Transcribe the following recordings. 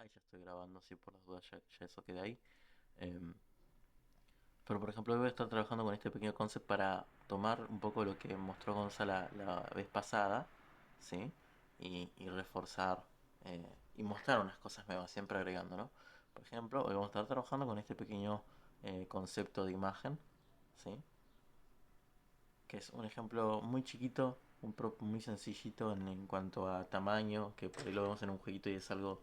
Ahí ya estoy grabando, sí, por las dudas, ya eso queda ahí. Em, pero por ejemplo, hoy voy a estar trabajando con este pequeño concept para tomar un poco lo que mostró Gonzalo la vez pasada, ¿sí? Y reforzar y mostrar unas cosas nuevas, siempre agregando, ¿no? Por ejemplo, hoy vamos a estar trabajando con este pequeño concepto de imagen, ¿sí? Que es un ejemplo muy chiquito, un prop muy sencillito en cuanto a tamaño, que por ahí lo vemos en un jueguito y es algo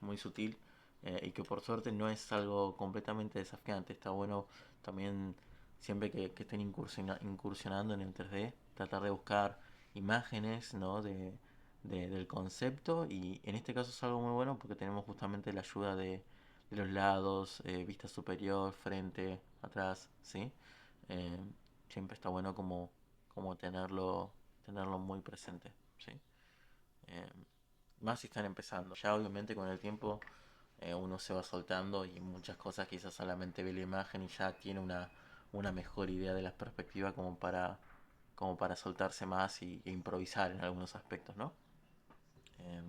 muy sutil, y que por suerte no es algo completamente desafiante. Está bueno también siempre que estén incursionando en el 3D, tratar de buscar imágenes, ¿no? Del concepto, y en este caso es algo muy bueno porque tenemos justamente la ayuda de los lados, vista superior, frente, atrás, ¿sí? Eh, Siempre está bueno como tenerlo muy presente, ¿sí? Eh, Más si están empezando. Ya obviamente con el tiempo uno se va soltando y muchas cosas quizás solamente ve la imagen y ya tiene una mejor idea de la perspectiva como para soltarse más e improvisar en algunos aspectos, ¿no? Eh,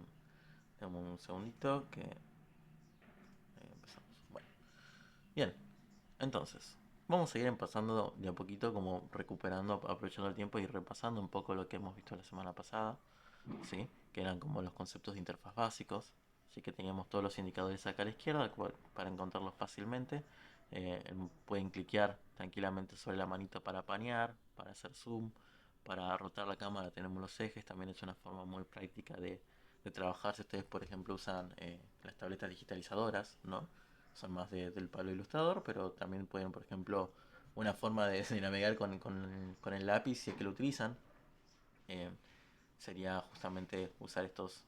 Dame un segundito que empezamos. Bueno, bien, entonces, vamos a ir empezando de a poquito, como recuperando, aprovechando el tiempo y repasando un poco lo que hemos visto la semana pasada, ¿sí? Que eran como los conceptos de interfaz básicos. Así que teníamos todos los indicadores acá a la izquierda para encontrarlos fácilmente. Pueden cliquear tranquilamente sobre la manito para panear, para hacer zoom, para rotar la cámara tenemos los ejes. También es una forma muy práctica de trabajar si ustedes, por ejemplo, usan las tabletas digitalizadoras, ¿no? Son más del palo ilustrador, pero también pueden, por ejemplo, una forma de navegar con el lápiz, si es que lo utilizan, eh, sería justamente usar estos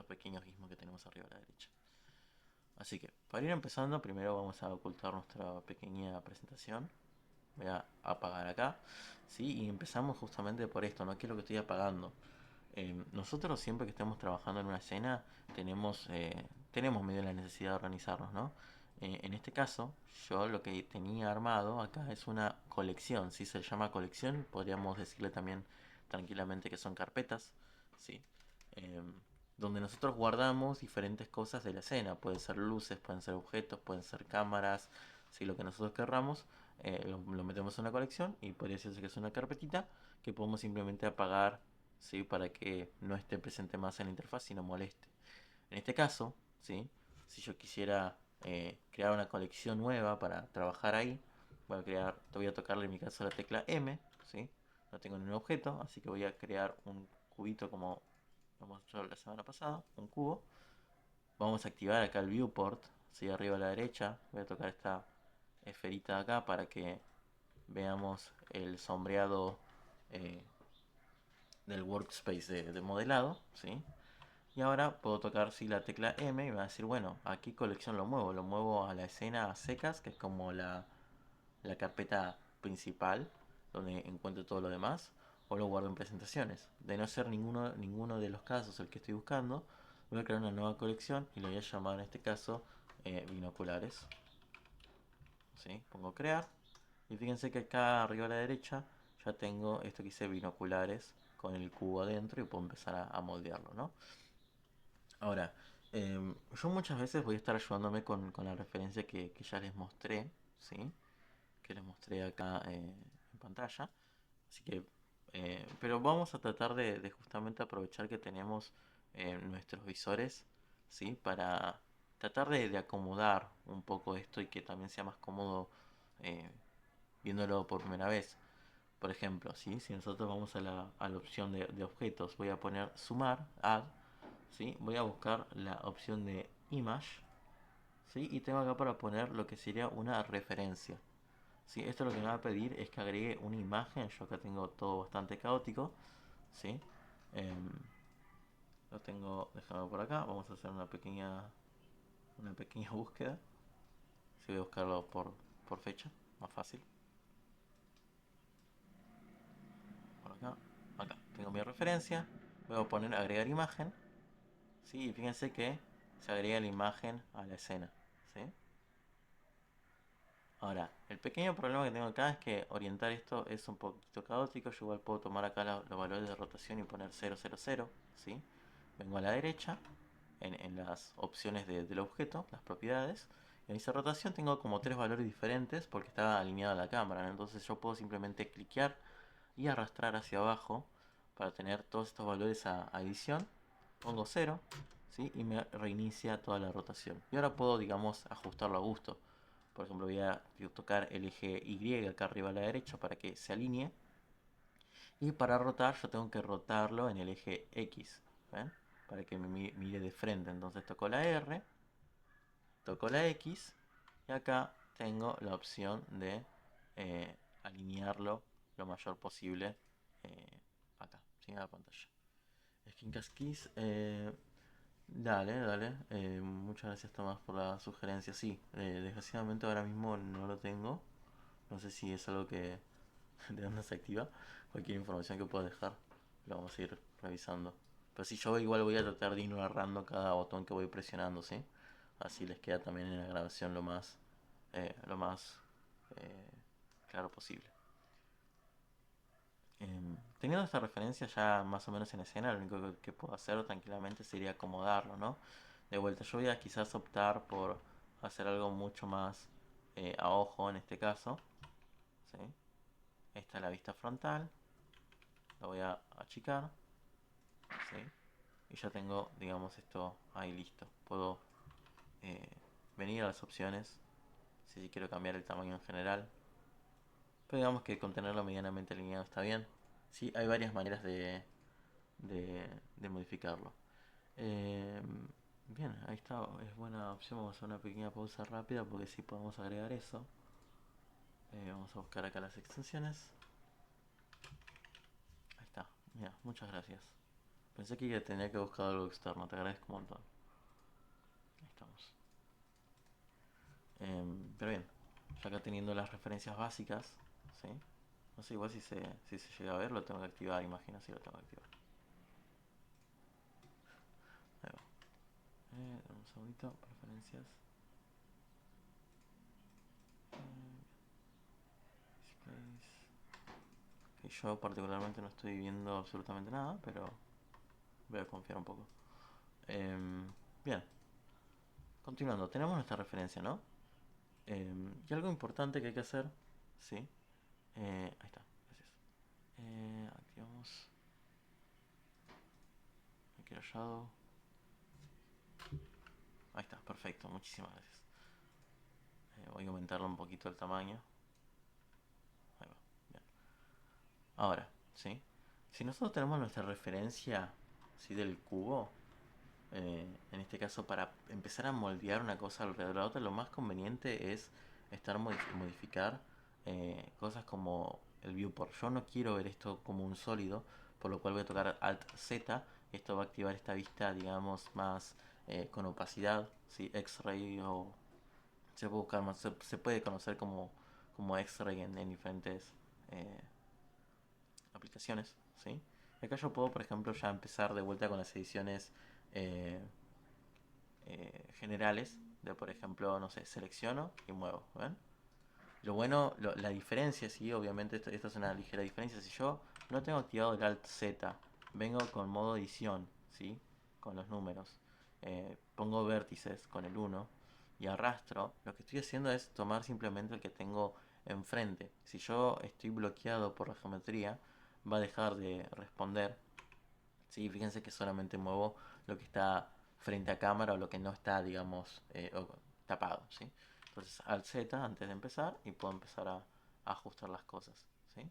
pequeños gizmos que tenemos arriba a la derecha. Así que, para ir empezando, primero vamos a ocultar nuestra pequeña presentación. Voy a apagar acá, ¿sí? Y empezamos justamente por esto, ¿no? ¿Qué es lo que estoy apagando? Nosotros siempre que estemos trabajando en una escena tenemos medio la necesidad de organizarnos, ¿no? En este caso, yo lo que tenía armado acá es una colección, si se llama colección, podríamos decirle también tranquilamente que son carpetas, ¿sí? Em, Donde nosotros guardamos diferentes cosas de la escena, pueden ser luces, pueden ser objetos, pueden ser cámaras, ¿sí? Lo que nosotros querramos, lo metemos en una colección y podría decirse que es una carpetita que podemos simplemente apagar, ¿sí? Para que no esté presente más en la interfaz y no moleste. En este caso, ¿sí? Si yo quisiera crear una colección nueva para trabajar ahí, voy a tocarle en mi caso la tecla M, ¿sí? No tengo ningún objeto, así que voy a crear un cubito como lo mostró la semana pasada, un cubo. Vamos a activar acá el viewport, ¿sí? Arriba a la derecha, voy a tocar esta esferita de acá para que veamos el sombreado eh, del workspace de modelado, ¿sí? Y ahora puedo tocar sí, la tecla M y me va a decir, bueno, ¿a qué colección lo muevo a la escena a secas, que es como la carpeta principal, donde encuentro todo lo demás, o lo guardo en presentaciones. De no ser ninguno de los casos el que estoy buscando, voy a crear una nueva colección y le voy a llamar en este caso binoculares. ¿Sí? Pongo crear. Y fíjense que acá arriba a la derecha ya tengo esto que dice binoculares con el cubo adentro y puedo empezar a moldearlo, ¿no? Ahora, yo muchas veces voy a estar ayudándome con la referencia que ya les mostré, ¿sí? Que les mostré acá en pantalla. Así que, pero vamos a tratar de justamente aprovechar que tenemos nuestros visores, ¿sí? Para tratar de acomodar un poco esto y que también sea más cómodo eh, viéndolo por primera vez. Por ejemplo, ¿sí? Si nosotros vamos a la opción de objetos, voy a poner sumar, add, ¿sí? Voy a buscar la opción de image, ¿sí? Y tengo acá para poner lo que sería una referencia. ¿Sí? Esto lo que me va a pedir es que agregue una imagen. Yo acá tengo todo bastante caótico, ¿sí? Em, lo tengo dejado por acá. Vamos a hacer una pequeña búsqueda. Si voy a buscarlo por fecha, más fácil. Por acá, acá. Tengo mi referencia. Voy a poner agregar imagen. ¿Sí? Y fíjense que se agrega la imagen a la escena, ¿sí? Ahora, el pequeño problema que tengo acá es que orientar esto es un poquito caótico. Yo igual puedo tomar acá los valores de rotación y poner 0, 0, 0, ¿sí? Vengo a la derecha, en las opciones del objeto, las propiedades. En esa rotación tengo como tres valores diferentes porque está alineada la cámara, ¿no? Entonces yo puedo simplemente cliquear y arrastrar hacia abajo para tener todos estos valores a edición. Pongo 0, ¿sí? Y me reinicia toda la rotación. Y ahora puedo, digamos, ajustarlo a gusto. Por ejemplo, voy a tocar el eje Y acá arriba a la derecha para que se alinee. Y para rotar yo tengo que rotarlo en el eje X, ¿ven? Para que me mire de frente. Entonces toco la R, toco la X y acá tengo la opción de alinearlo lo mayor posible acá, ¿sí? En la pantalla. Screencast Keys, dale. Muchas gracias Tomás por la sugerencia. Sí, desgraciadamente ahora mismo no lo tengo. No sé si es algo que de dónde se activa. Cualquier información que pueda dejar, lo vamos a ir revisando. Pero si yo igual voy a tratar de ir narrando cada botón que voy presionando, ¿sí? Así les queda también en la grabación lo más eh, claro posible. Teniendo esta referencia ya más o menos en escena, lo único que puedo hacer tranquilamente sería acomodarlo, ¿no? De vuelta, yo voy a quizás optar por hacer algo mucho más a ojo en este caso, ¿sí? Esta es la vista frontal, lo voy a achicar, ¿sí? Y ya tengo, digamos, esto ahí listo. Puedo eh, venir a las opciones si quiero cambiar el tamaño en general. Pero digamos que con tenerlo medianamente alineado está bien. Sí, hay varias maneras de modificarlo. Eh, bien, ahí está, es buena opción. Vamos a hacer una pequeña pausa rápida porque sí podemos agregar eso. Vamos a buscar acá las extensiones. Ahí está, mira, muchas gracias. Pensé que tenía que buscar algo externo, te agradezco un montón. Ahí estamos. Pero bien, ya acá teniendo las referencias básicas, ¿sí? No sé, igual si se llega a ver, lo tengo que activar, imagino si lo tengo que activar. Ahí va. Un segundito, preferencias. Displays. Que yo particularmente no estoy viendo absolutamente nada, pero voy a confiar un poco. Bien, continuando, tenemos nuestra referencia, ¿no? Y algo importante que hay que hacer, ¿sí? Ahí está, gracias. Activamos. Aquí Shadow. Ahí está, perfecto, muchísimas gracias. Voy a aumentarlo un poquito el tamaño. Ahí va, bien. Ahora, ¿sí? Si nosotros tenemos nuestra referencia, ¿sí? Del cubo, en este caso para empezar a moldear una cosa alrededor de la otra, lo más conveniente es modificar cosas como el viewport. Yo no quiero ver esto como un sólido, por lo cual voy a tocar Alt Z. Esto va a activar esta vista, digamos, más con opacidad, ¿sí? X-ray o se puede buscar más, se puede conocer como X-ray en diferentes eh, aplicaciones, ¿sí? Y acá yo puedo, por ejemplo, ya empezar de vuelta con las ediciones eh, generales de, por ejemplo, no sé, selecciono y muevo, ¿ven? Lo bueno, la diferencia, sí, obviamente esto es una ligera diferencia. Si yo no tengo activado el Alt Z, vengo con modo edición, ¿sí? Con los números. Pongo vértices con el 1 y arrastro. Lo que estoy haciendo es tomar simplemente el que tengo enfrente. Si yo estoy bloqueado por la geometría, va a dejar de responder. Sí, fíjense que solamente muevo lo que está frente a cámara o lo que no está, digamos, tapado, ¿sí? Entonces, Alt Z antes de empezar y puedo empezar a ajustar las cosas, ¿sí?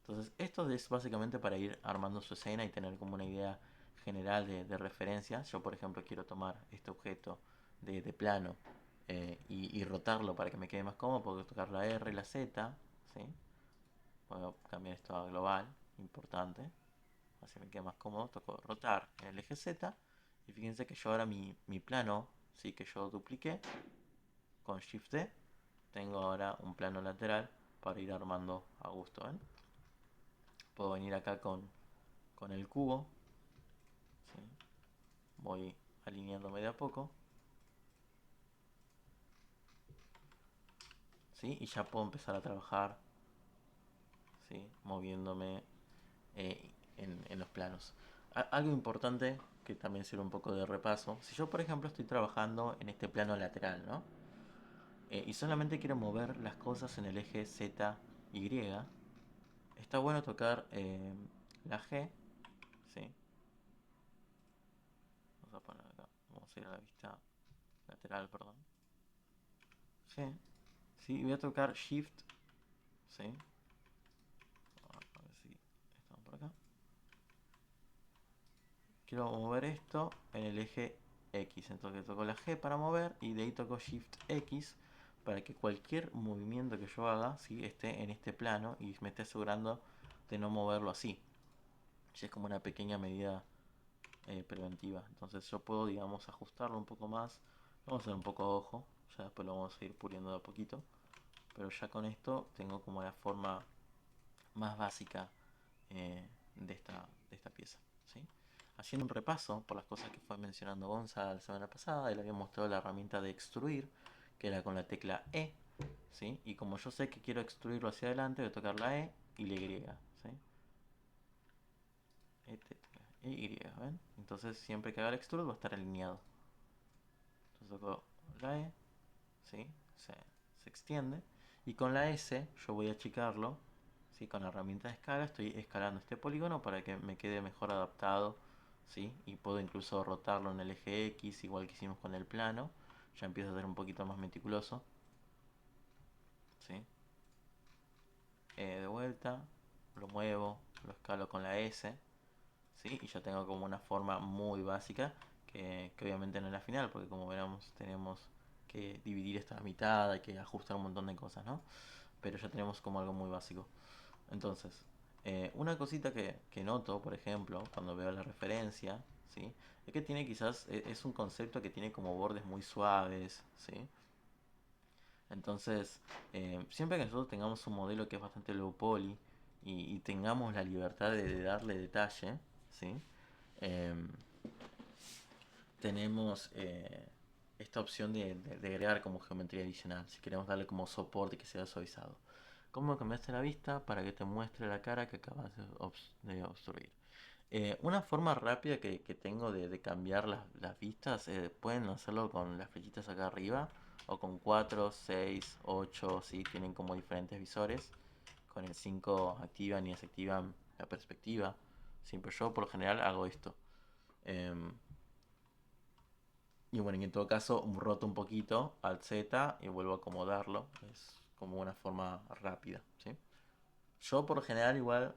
Entonces, esto es básicamente para ir armando su escena y tener como una idea general de referencia. Yo, por ejemplo, quiero tomar este objeto de plano y rotarlo para que me quede más cómodo. Puedo tocar la R y la Z, ¿sí? Puedo cambiar esto a global, importante. Así me queda más cómodo. Toco rotar en el eje Z. Y fíjense que yo ahora mi plano, ¿sí? Que yo dupliqué con Shift D, tengo ahora un plano lateral para ir armando a gusto. ¿Ven? Puedo venir acá con el cubo, ¿sí? Voy alineándome de a poco, ¿sí? Y ya puedo empezar a trabajar, ¿sí? Moviéndome en los planos. Algo importante que también sirve un poco de repaso. Si yo, por ejemplo, estoy trabajando en este plano lateral, ¿no? Y solamente quiero mover las cosas en el eje Z, Y, está bueno tocar la G, ¿sí? Vamos a poner acá, vamos a ir a la vista lateral, perdón. G, ¿sí? Y voy a tocar Shift, ¿sí? A ver si estamos por acá. Quiero mover esto en el eje X, entonces toco la G para mover y de ahí toco Shift X para que cualquier movimiento que yo haga, ¿sí? Esté en este plano y me esté asegurando de no moverlo así. Es como una pequeña medida preventiva. Entonces yo puedo, digamos, ajustarlo un poco más. Vamos a hacer un poco ojo, ya después lo vamos a ir puliendo de a poquito. Pero ya con esto tengo como la forma más básica de esta pieza, ¿sí? Haciendo un repaso por las cosas que fue mencionando Gonza la semana pasada, él había mostrado la herramienta de extruir, que era con la tecla E, ¿sí? Y como yo sé que quiero extruirlo hacia adelante, voy a tocar la E y la Y, ¿sí? E, Y, ¿ven? Entonces siempre que haga el extrude va a estar alineado. Entonces toco la E, ¿sí? Se extiende. Y con la S yo voy a achicarlo, ¿sí? Con la herramienta de escala estoy escalando este polígono para que me quede mejor adaptado, ¿sí? Y puedo incluso rotarlo en el eje X, igual que hicimos con el plano. Ya empiezo a ser un poquito más meticuloso, ¿sí? De vuelta, lo muevo, lo escalo con la S, ¿sí? Y ya tengo como una forma muy básica que obviamente no es la final, porque como veremos tenemos que dividir esta a mitad, hay que ajustar un montón de cosas, ¿no? Pero ya tenemos como algo muy básico. Entonces, una cosita que noto, por ejemplo, cuando veo la referencia, ¿sí? Es que tiene quizás, es un concepto que tiene como bordes muy suaves, ¿sí? Entonces, siempre que nosotros tengamos un modelo que es bastante low poly y tengamos la libertad de darle detalle, ¿sí? Em, tenemos esta opción de agregar como geometría adicional, si queremos darle como soporte que sea suavizado. ¿Cómo cambiaste la vista para que te muestre la cara que acabas de obstruir? Una forma rápida que tengo de cambiar las vistas, pueden hacerlo con las flechitas acá arriba o con 4, 6, 8, ¿sí? Tienen como diferentes visores. Con el 5 activan y desactivan la perspectiva. Siempre yo por lo general hago esto. Em, y bueno, en todo caso, roto un poquito al Z y vuelvo a acomodarlo. Es como una forma rápida, ¿sí? Yo por lo general igual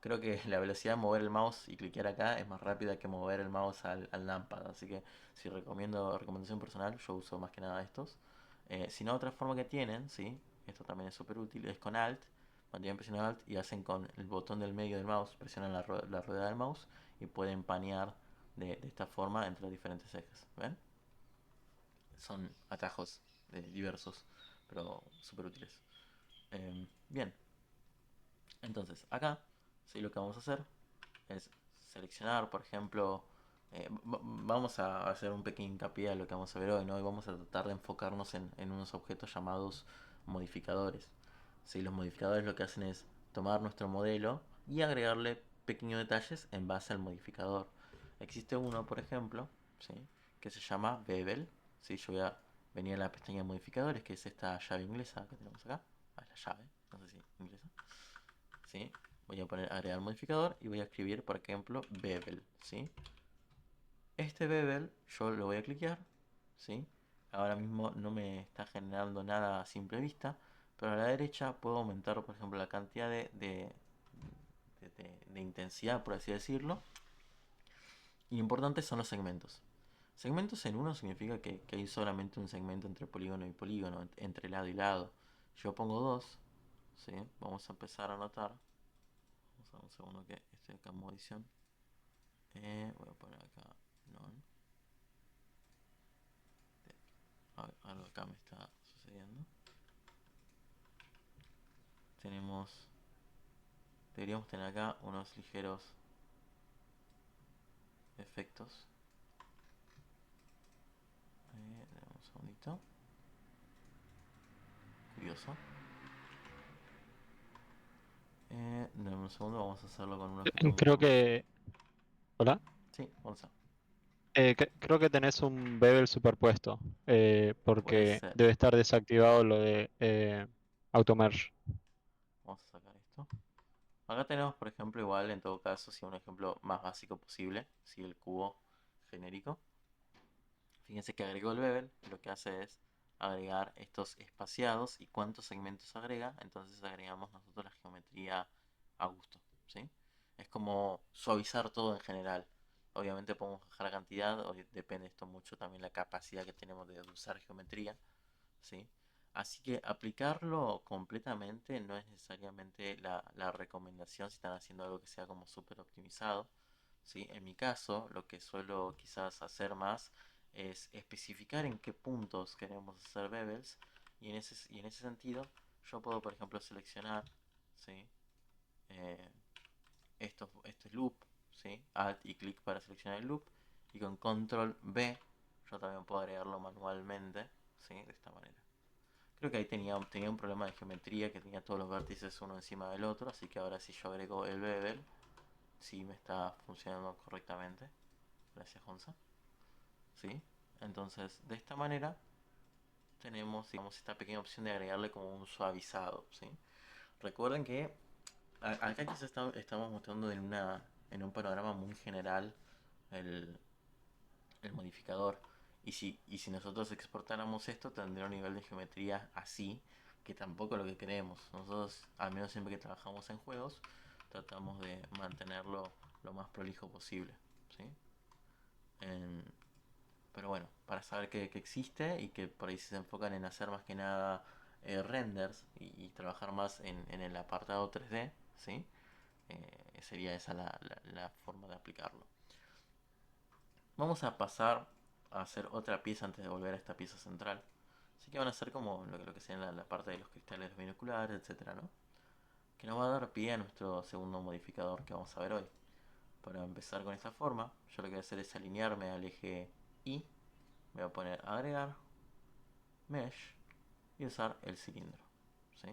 creo que la velocidad de mover el mouse y cliquear acá es más rápida que mover el mouse al numpad. Así que si recomendación personal, yo uso más que nada estos. Si no, otra forma que tienen, ¿sí? Esto también es súper útil, es con Alt. Mantienen presionando Alt y hacen con el botón del medio del mouse, presionan la rueda del mouse y pueden panear de esta forma entre los diferentes ejes. ¿Ven? Son atajos diversos, pero súper útiles. Bien, entonces acá, ¿sí? Lo que vamos a hacer es seleccionar, por ejemplo, vamos a hacer un pequeño hincapié a lo que vamos a ver hoy, ¿no? Y vamos a tratar de enfocarnos en unos objetos llamados modificadores. ¿Sí? Los modificadores lo que hacen es tomar nuestro modelo y agregarle pequeños detalles en base al modificador. Existe uno, por ejemplo, ¿sí? Que se llama Bevel. ¿Sí? Yo voy a venir a la pestaña de modificadores, que es esta llave inglesa que tenemos acá. Ah, la llave, no sé si inglesa. ¿Sí? Voy a poner agregar modificador y voy a escribir, por ejemplo, bevel, ¿sí? Este bevel yo lo voy a cliquear, ¿sí? Ahora mismo no me está generando nada a simple vista, pero a la derecha puedo aumentar, por ejemplo, la cantidad de intensidad, por así decirlo. Y importantes son los segmentos. Segmentos en uno significa que hay solamente un segmento entre polígono y polígono, entre lado y lado. Yo pongo dos, ¿sí? Vamos a empezar a anotar. Vamos a ver un segundo que estoy acá en modo edición. Voy a poner acá non. Algo acá me está sucediendo. Tenemos. Deberíamos tener acá unos ligeros efectos. Un segundito. Curioso. Dame un segundo, vamos a hacerlo con un objeto Creo mucho más. que... Hola. Sí, Gonza. Creo que tenés un bevel superpuesto, Puede porque ser. debe estar desactivado lo de AutoMerge. Vamos a sacar esto. Acá tenemos, por ejemplo, igual en todo caso, si un ejemplo más básico posible, si el cubo genérico. Fíjense que agregó el bevel y lo que hace es agregar estos espaciados y cuántos segmentos agrega, entonces agregamos nosotros la geometría a gusto, ¿sí? Es como suavizar todo en general. Obviamente podemos bajar la cantidad, depende esto mucho también la capacidad que tenemos de usar geometría, ¿sí? Así que aplicarlo completamente no es necesariamente la recomendación si están haciendo algo que sea como súper optimizado, ¿sí? En mi caso, lo que suelo quizás hacer más es especificar en qué puntos queremos hacer bevels y en ese sentido yo puedo, por ejemplo, seleccionar, ¿sí? Eh, este loop, ¿sí? Alt y clic para seleccionar el loop y con control B yo también puedo agregarlo manualmente, ¿sí? De esta manera. Creo que ahí tenía un problema de geometría que tenía todos los vértices uno encima del otro, así que ahora si yo agrego el bevel, sí me está funcionando correctamente. Gracias, Honza. ¿Sí? Entonces, de esta manera tenemos, digamos, esta pequeña opción de agregarle como un suavizado, ¿sí? Recuerden que acá quizás estamos mostrando en un panorama muy general el, el modificador. Y si nosotros exportáramos esto, tendría un nivel de geometría así, que tampoco es lo que queremos. Nosotros, al menos siempre que trabajamos en juegos, tratamos de mantenerlo lo más prolijo posible, ¿sí? En- pero bueno, para saber que existe y que por ahí se enfocan en hacer más que nada renders y trabajar más en el apartado 3D, ¿sí? Sería esa la forma de aplicarlo. Vamos a pasar a hacer otra pieza antes de volver a esta pieza central. Así que van a ser como lo que sería la parte de los cristales los binoculares, etcétera, ¿no? Que nos va a dar pie a nuestro segundo modificador que vamos a ver hoy. Para empezar con esta forma, yo lo que voy a hacer es alinearme al eje Y. Voy a poner agregar, mesh y usar el cilindro, ¿sí?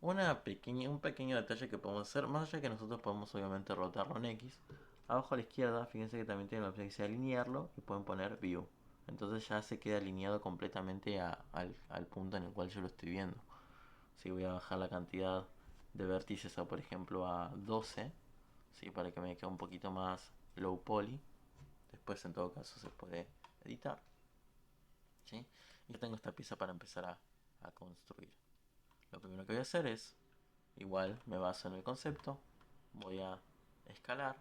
Un pequeño detalle que podemos hacer, más allá que nosotros podemos obviamente rotarlo en X, abajo a la izquierda, fíjense que también tiene la opción que dice alinearlo y pueden poner View. Entonces ya se queda alineado completamente al punto en el cual yo lo estoy viendo. Si voy a bajar la cantidad de vértices a, por ejemplo, a 12, ¿sí? Para que me quede un poquito más low poly. Después en todo caso se puede editar, ¿sí? Y ya tengo esta pieza para empezar a construir. Lo primero que voy a hacer es, igual me baso en el concepto, voy a escalar,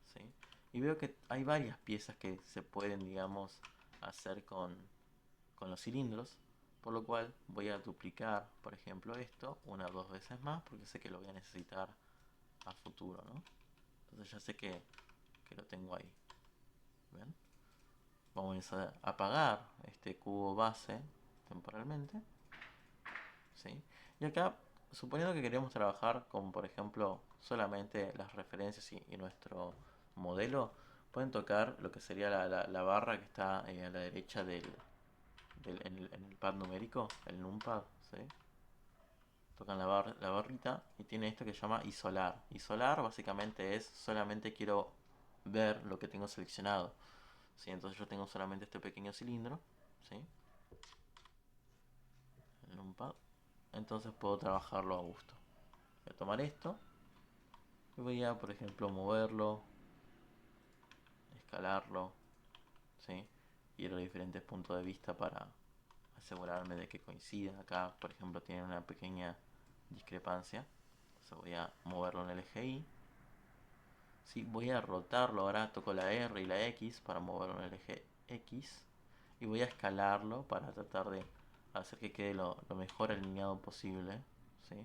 ¿sí? Y veo que hay varias piezas que se pueden, digamos, hacer con los cilindros, por lo cual voy a duplicar, por ejemplo, esto una o dos veces más, porque sé que lo voy a necesitar a futuro, ¿no? Entonces ya sé que lo tengo ahí. ¿Ven? Vamos a apagar este cubo base temporalmente, ¿sí? Y acá, suponiendo que queremos trabajar con, por ejemplo, solamente las referencias y nuestro modelo, pueden tocar lo que sería la barra que está a la derecha en el pad numérico, el numpad, ¿sí? Tocan la barrita y tiene esto que se llama isolar. Isolar básicamente es solamente quiero ver lo que tengo seleccionado, ¿sí? Entonces yo tengo solamente este pequeño cilindro, ¿sí? El numpad. Entonces puedo trabajarlo a gusto. Voy a tomar esto y voy a, por ejemplo, moverlo, escalarlo, ¿sí? Ir a diferentes puntos de vista para asegurarme de que coincida. Acá, por ejemplo, tiene una pequeña discrepancia. Entonces voy a moverlo en el eje Y. Sí, voy a rotarlo. Ahora toco la R y la X para moverlo en el eje X. Y voy a escalarlo para tratar de hacer que quede lo mejor alineado posible, ¿sí?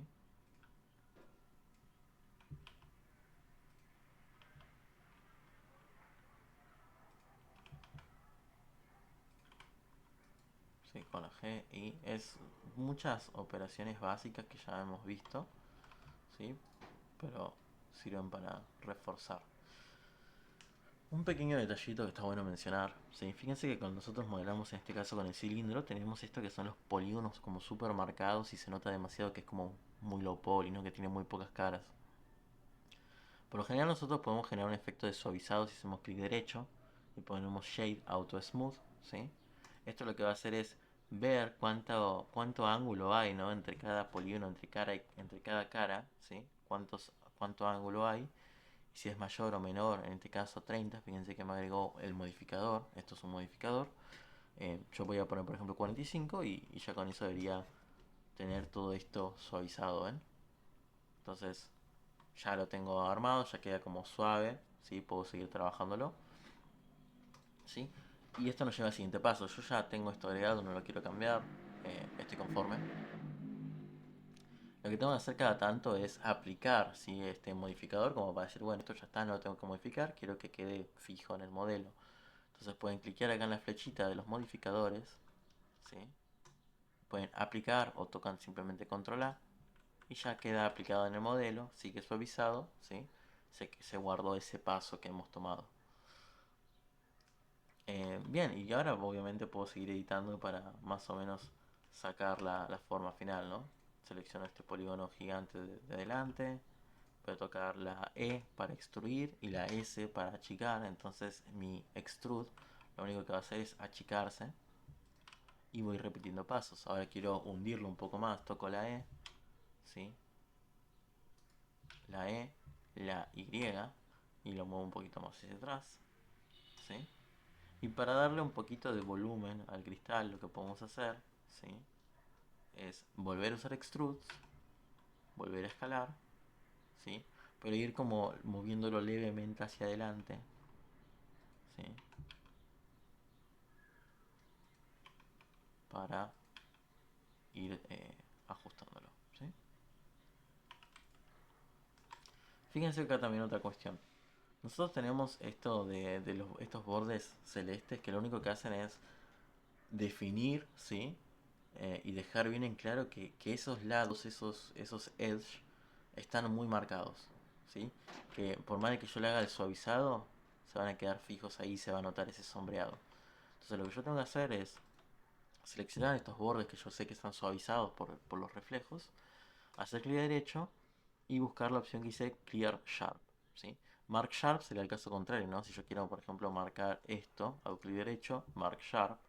Sí, con la G y es muchas operaciones básicas que ya hemos visto, ¿sí? Pero sirven para reforzar. Un pequeño detallito que está bueno mencionar, ¿sí? Fíjense que cuando nosotros modelamos en este caso con el cilindro tenemos esto que son los polígonos como super marcados y se nota demasiado que es como muy low poly, ¿no? Que tiene muy pocas caras. Por lo general nosotros podemos generar un efecto de suavizado si hacemos clic derecho y ponemos Shade Auto Smooth, ¿sí? Esto lo que va a hacer es ver cuánto ángulo hay, ¿no? Entre cada polígono, entre cada cara, ¿sí? Cuánto ángulo hay. Y si es mayor o menor, en este caso 30, fíjense que me agregó el modificador. Esto es un modificador. Yo voy a poner, por ejemplo, 45 y ya con eso debería tener todo esto suavizado, ¿ven? Entonces ya lo tengo armado, ya queda como suave, ¿sí? Puedo seguir trabajándolo, ¿sí? Y esto nos lleva al siguiente paso. Yo ya tengo esto agregado, no lo quiero cambiar, estoy conforme. Lo que tengo que hacer cada tanto es aplicar, ¿sí? Este modificador, como para decir, bueno, esto ya está, no lo tengo que modificar, quiero que quede fijo en el modelo. Entonces pueden cliquear acá en la flechita de los modificadores, ¿sí? Pueden aplicar o tocan simplemente control A y ya queda aplicado en el modelo, sigue suavizado, ¿sí? Se guardó ese paso que hemos tomado. Bien, y ahora obviamente puedo seguir editando para más o menos sacar la forma final, ¿no? Selecciono este polígono gigante de adelante, puedo tocar la E para extruir y la S para achicar, entonces mi extrude lo único que va a hacer es achicarse y voy repitiendo pasos. Ahora quiero hundirlo un poco más, toco la E, ¿sí? La E, la Y y lo muevo un poquito más hacia atrás, ¿sí? Y para darle un poquito de volumen al cristal, lo que podemos hacer, ¿sí? Es volver a usar extrudes, volver a escalar, ¿sí? Pero ir como moviéndolo levemente hacia adelante, ¿sí? Para ir ajustándolo, ¿sí? Fíjense acá también otra cuestión. Nosotros tenemos esto de estos bordes celestes que lo único que hacen es definir, ¿sí? Y dejar bien en claro que esos lados, esos edge, están muy marcados, ¿sí? Que por más de que yo le haga el suavizado, se van a quedar fijos ahí y se va a notar ese sombreado. Entonces lo que yo tengo que hacer es seleccionar estos bordes que yo sé que están suavizados por los reflejos, hacer clic derecho y buscar la opción que dice Clear Sharp, ¿sí? Mark Sharp sería el caso contrario, ¿no? Si yo quiero, por ejemplo, marcar esto, hago clic derecho, Mark Sharp,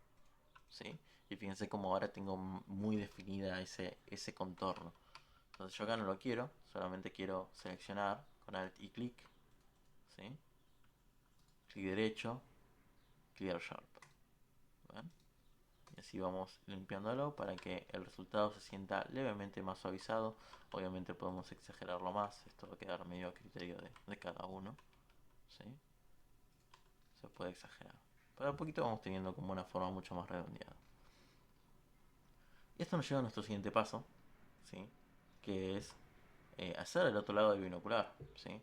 ¿sí? Y fíjense como ahora tengo muy definida ese contorno. Entonces yo acá no lo quiero, solamente quiero seleccionar con Alt y clic, ¿sí? Clic derecho, Clear Sharp. ¿Ven? Y así vamos limpiándolo para que el resultado se sienta levemente más suavizado. Obviamente podemos exagerarlo más, esto va a quedar medio a criterio de cada uno, ¿sí? Se puede exagerar. Pero a poquito vamos teniendo como una forma mucho más redondeada. Y esto nos lleva a nuestro siguiente paso, ¿sí? Que es hacer el otro lado del binocular, ¿sí?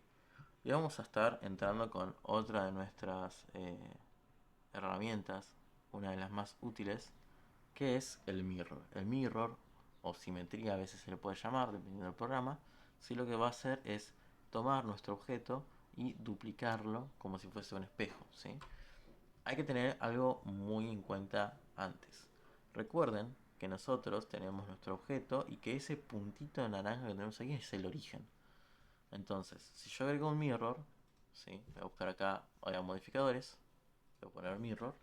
Y vamos a estar entrando con otra de nuestras herramientas, una de las más útiles, que es el mirror. El mirror, o simetría a veces se le puede llamar, dependiendo del programa, si lo que va a hacer es tomar nuestro objeto y duplicarlo como si fuese un espejo, ¿sí? Hay que tener algo muy en cuenta antes. Recuerden que nosotros tenemos nuestro objeto y que ese puntito de naranja que tenemos aquí es el origen. Entonces, si yo agrego un mirror, ¿sí? Voy a buscar acá, voy a modificadores, voy a poner mirror,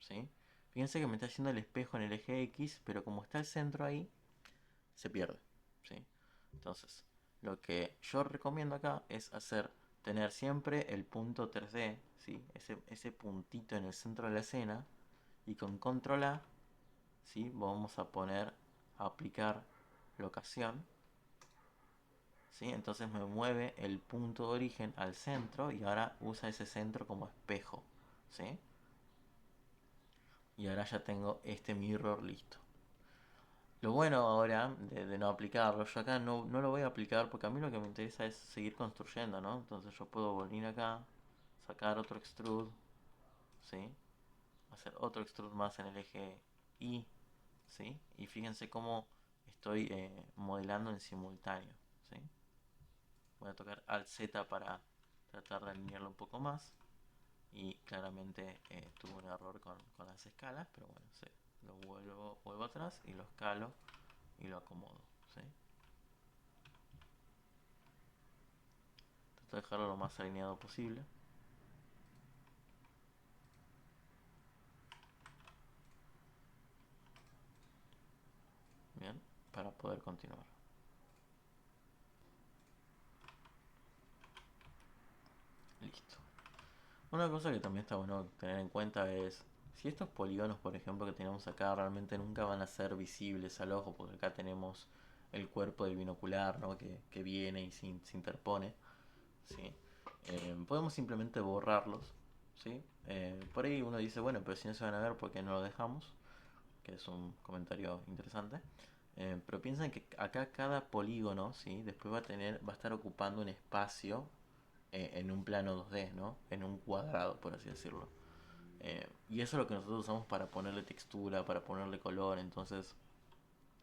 ¿sí? Fíjense que me está haciendo el espejo en el eje X, pero como está el centro ahí, se pierde, ¿sí? Entonces, lo que yo recomiendo acá es tener siempre el punto 3D, ¿sí? Ese puntito en el centro de la escena, y con control A, ¿sí? Vamos a aplicar locación, ¿sí? Entonces me mueve el punto de origen al centro y ahora usa ese centro como espejo, ¿sí? Y ahora ya tengo este mirror listo. Lo bueno ahora de no aplicarlo, yo acá no lo voy a aplicar porque a mí lo que me interesa es seguir construyendo, ¿no? Entonces yo puedo venir acá, sacar otro extrude, ¿sí? Hacer otro extrude más en el eje Y, ¿sí? Y fíjense cómo estoy modelando en simultáneo, ¿sí? Voy a tocar Alt Z para tratar de alinearlo un poco más. Y claramente tuve un error con las escalas, pero bueno, sí, lo vuelvo atrás y lo escalo y lo acomodo, ¿sí? Trato de dejarlo lo más alineado posible. Bien, para poder continuar. Listo. Una cosa que también está bueno tener en cuenta es si estos polígonos, por ejemplo, que tenemos acá realmente nunca van a ser visibles al ojo, porque acá tenemos el cuerpo del binocular, ¿no? que viene y se interpone, ¿sí? Podemos simplemente borrarlos, ¿sí? Por ahí uno dice, bueno, pero si no se van a ver, ¿por qué no lo dejamos? Que es un comentario interesante. Pero piensen que acá cada polígono, ¿sí? Después va a estar ocupando un espacio en un plano 2D, ¿no? En un cuadrado, por así decirlo. Y eso es lo que nosotros usamos para ponerle textura, para ponerle color. Entonces,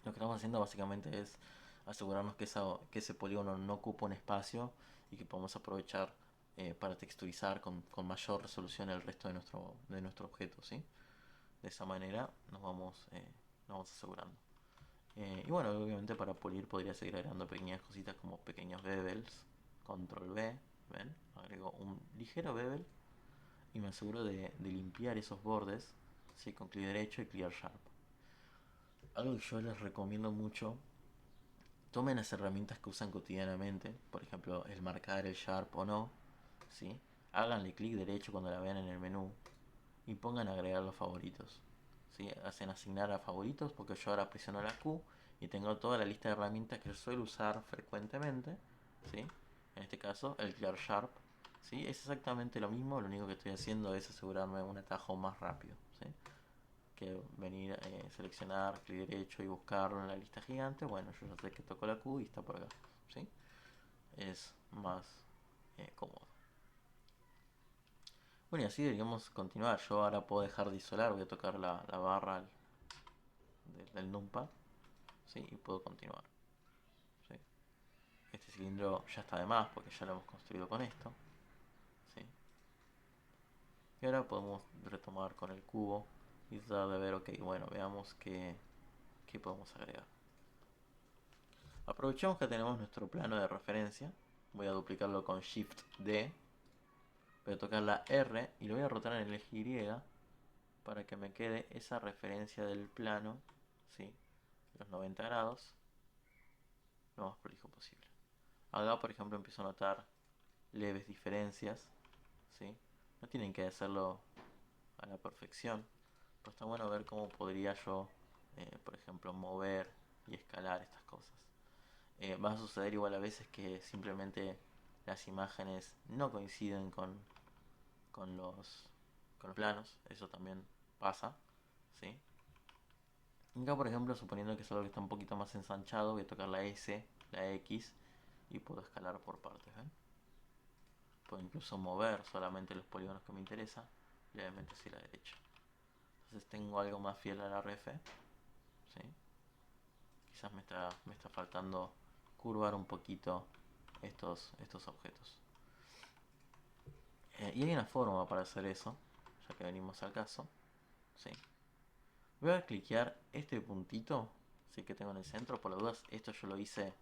lo que estamos haciendo básicamente es asegurarnos que ese polígono no ocupa un espacio y que podemos aprovechar para texturizar con mayor resolución el resto de nuestro objeto, ¿sí? De esa manera nos vamos asegurando. Y bueno, obviamente para pulir podría seguir agregando pequeñas cositas como pequeños bevels. Control B, ¿ven? Agrego un ligero bevel y me aseguro de limpiar esos bordes, ¿sí? Con clic derecho y Clear Sharp. Algo que yo les recomiendo mucho, tomen las herramientas que usan cotidianamente, por ejemplo el marcar, el Sharp o no, ¿sí? Háganle clic derecho cuando la vean en el menú y pongan agregar los favoritos, ¿sí? Hacen asignar a favoritos porque yo ahora presiono la Q y tengo toda la lista de herramientas que suelo usar frecuentemente, ¿sí? En este caso el Clear Sharp, ¿sí? Es exactamente lo mismo, lo único que estoy haciendo es asegurarme un atajo más rápido, ¿sí? Que venir, seleccionar, clic derecho y buscarlo en la lista gigante. Bueno, yo ya sé que toco la Q y está por acá, ¿sí? Es más cómodo. Bueno, y así deberíamos continuar. Yo ahora puedo dejar de isolar, voy a tocar la barra del numpad, ¿sí? Y puedo continuar, ¿sí? Este cilindro ya está de más porque ya lo hemos construido con esto, ¿sí? Y ahora podemos retomar con el cubo y tratar de ver, ok, bueno, veamos qué podemos agregar. Aprovechamos que tenemos nuestro plano de referencia. Voy a duplicarlo con Shift D. Voy a tocar la R y lo voy a rotar en el eje Y para que me quede esa referencia del plano, ¿sí? Los 90 grados, lo más prolijo posible. Acá, por ejemplo, empiezo a notar leves diferencias, ¿sí? No tienen que hacerlo a la perfección, pero está bueno ver cómo podría yo, por ejemplo, mover y escalar estas cosas. Va a suceder igual a veces que simplemente las imágenes no coinciden con los, con los planos, eso también pasa, ¿sí? Acá, por ejemplo, suponiendo que es algo que está un poquito más ensanchado, voy a tocar la S, la X y puedo escalar por partes, ¿ven? Puedo incluso mover solamente los polígonos que me interesa, levemente hacia la derecha. Entonces tengo algo más fiel a la ref, ¿sí? Quizás me está faltando curvar un poquito estos objetos. Y hay una forma para hacer eso, ya que venimos al caso, ¿sí? Voy a cliquear este puntito, ¿sí? Que tengo en el centro. Por las dudas, esto yo lo hice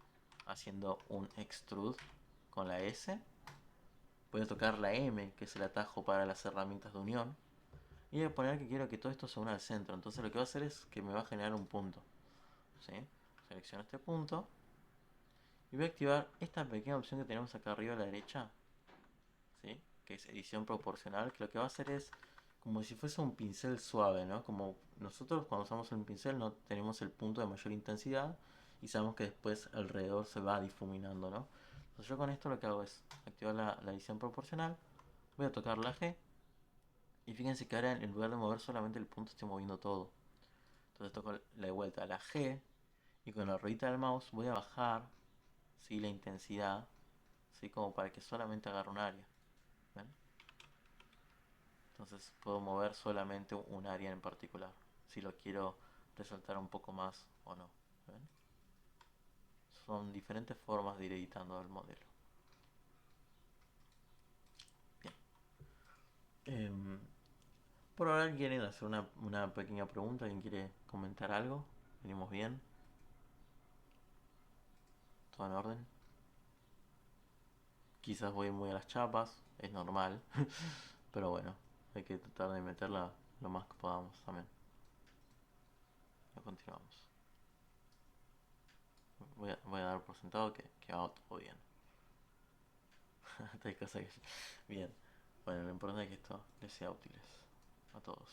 haciendo un extrude con la S. Voy a tocar la M, que es el atajo para las herramientas de unión. Y voy a poner que quiero que todo esto se una al centro. Entonces lo que va a hacer es que me va a generar un punto, ¿sí? Selecciono este punto y voy a activar esta pequeña opción que tenemos acá arriba a la derecha, ¿sí? Que es edición proporcional, que lo que va a hacer es como si fuese un pincel suave, ¿no? Como nosotros cuando usamos un pincel no tenemos el punto de mayor intensidad y sabemos que después alrededor se va difuminando, ¿no? Entonces yo con esto lo que hago es activar la edición proporcional, voy a tocar la G y fíjense que ahora en lugar de mover solamente el punto estoy moviendo todo. Entonces toco la vuelta a la G y con la ruedita del mouse voy a bajar, ¿sí? La intensidad, ¿sí? Como para que solamente agarre un área, ¿ven? Entonces puedo mover solamente un área en particular, si lo quiero resaltar un poco más o no, ¿ven? Son diferentes formas de ir editando el modelo. Bien. Por ahora, ¿quieren hacer una pequeña pregunta? ¿Alguien quiere comentar algo? ¿Venimos bien? ¿Todo en orden? Quizás voy muy a las chapas, es normal, pero bueno, hay que tratar de meterla lo más que podamos también. Ya continuamos. Voy a dar por sentado que va todo bien. Hay cosas que... Bien. Bueno, lo importante es que esto les sea útiles a todos.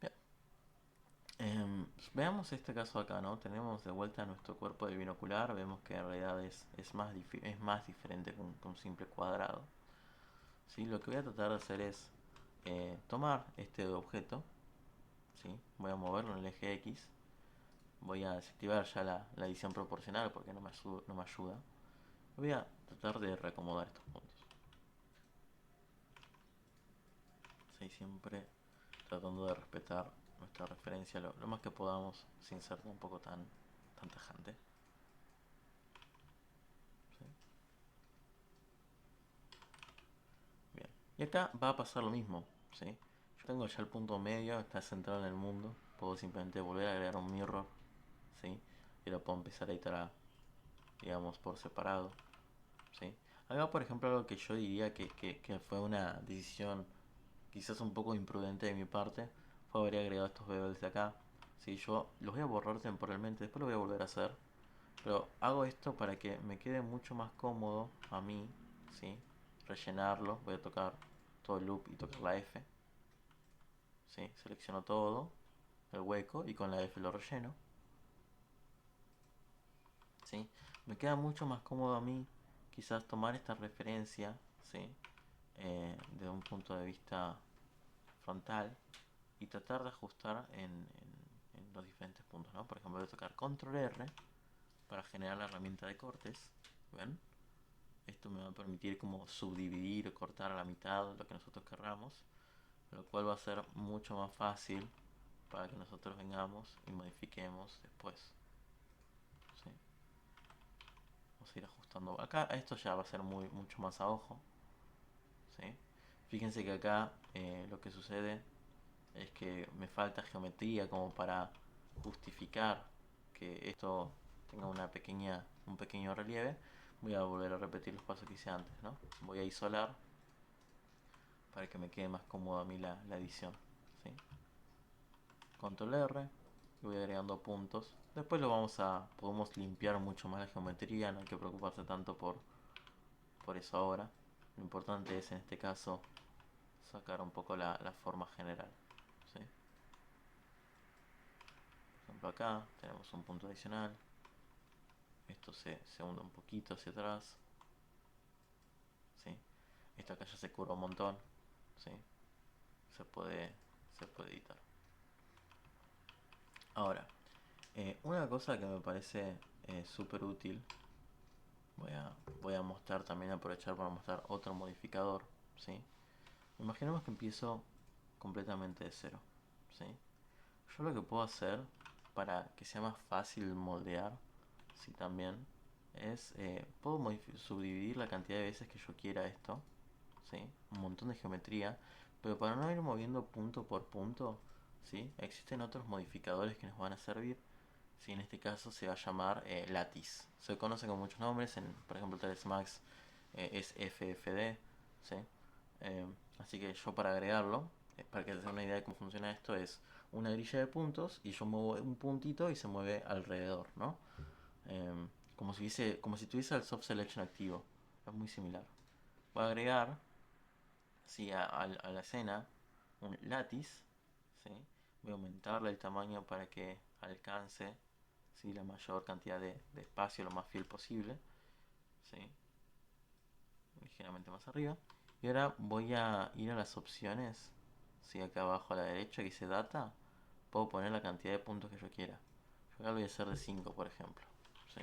Bien. Veamos este caso acá, ¿no? Tenemos de vuelta nuestro cuerpo del binocular. Vemos que en realidad es más diferente que un simple cuadrado. ¿Sí? Lo que voy a tratar de hacer es tomar este objeto. ¿Sí? Voy a moverlo en el eje X. Voy a desactivar ya la edición proporcional porque no me ayuda. Voy a tratar de reacomodar estos puntos. ¿Sí? Siempre tratando de respetar nuestra referencia lo más que podamos sin ser un poco tan tajante. ¿Sí? Bien. Y acá va a pasar lo mismo. ¿Sí? Yo tengo ya el punto medio, está centrado en el mundo. Puedo simplemente volver a agregar un mirror. ¿Sí? Y lo puedo empezar a iterar, digamos, por separado. ¿Sí? Acá, por ejemplo, algo que yo diría que fue una decisión quizás un poco imprudente de mi parte fue haber agregado estos bebés de acá. ¿Sí? Yo los voy a borrar temporalmente, después lo voy a volver a hacer. Pero hago esto para que me quede mucho más cómodo a mí, ¿sí? Rellenarlo, voy a tocar todo el loop y tocar la F, ¿sí? Selecciono todo, el hueco y con la F lo relleno, ¿sí? Me queda mucho más cómodo a mí quizás tomar esta referencia, ¿sí? De un punto de vista frontal y tratar de ajustar en los diferentes puntos, ¿no? Por ejemplo, voy a tocar Control R para generar la herramienta de cortes, ¿ven? Esto me va a permitir como subdividir o cortar a la mitad lo que nosotros querramos, lo cual va a ser mucho más fácil para que nosotros vengamos y modifiquemos después. ¿Sí? Vamos a ir ajustando. Acá esto ya va a ser mucho más a ojo. ¿Sí? Fíjense que acá lo que sucede es que me falta geometría como para justificar que esto tenga un pequeño relieve. Voy a volver a repetir los pasos que hice antes, ¿no? Voy a isolar para que me quede más cómodo a mí la edición, ¿sí? Control R y voy agregando puntos. Después podemos limpiar mucho más la geometría, no hay que preocuparse tanto por eso ahora. Lo importante es en este caso sacar un poco la forma general, ¿sí? Por ejemplo acá tenemos un punto adicional. Esto se hunde un poquito hacia atrás, ¿sí? Esto acá ya se curva un montón, ¿sí? Se puede, se puede editar. Ahora, una cosa que me parece súper útil, voy a mostrar también, aprovechar para mostrar otro modificador, ¿sí? Imaginemos que empiezo completamente de cero, ¿sí? Yo lo que puedo hacer para que sea más fácil moldear, ¿sí? También es, puedo subdividir la cantidad de veces que yo quiera esto, ¿sí? Un montón de geometría, pero para no ir moviendo punto por punto, ¿sí? Existen otros modificadores que nos van a servir. Sí, en este caso se va a llamar Lattice. Se conoce con muchos nombres, por ejemplo 3 Max es FFD, ¿sí? Así que yo para agregarlo, para que se den una idea de cómo funciona esto, es una grilla de puntos y yo muevo un puntito y se mueve alrededor, ¿no? Como si tuviese el soft selection activo. Es muy similar. Voy a agregar, ¿sí? A la escena un lattice, ¿sí? Voy a aumentarle el tamaño para que alcance, ¿sí? La mayor cantidad de espacio lo más fiel posible, ¿sí? Ligeramente más arriba. Y ahora voy a ir a las opciones, ¿sí? Acá abajo a la derecha que dice data, puedo poner la cantidad de puntos que yo quiera. Yo acá lo voy a hacer de 5, por ejemplo, ¿sí?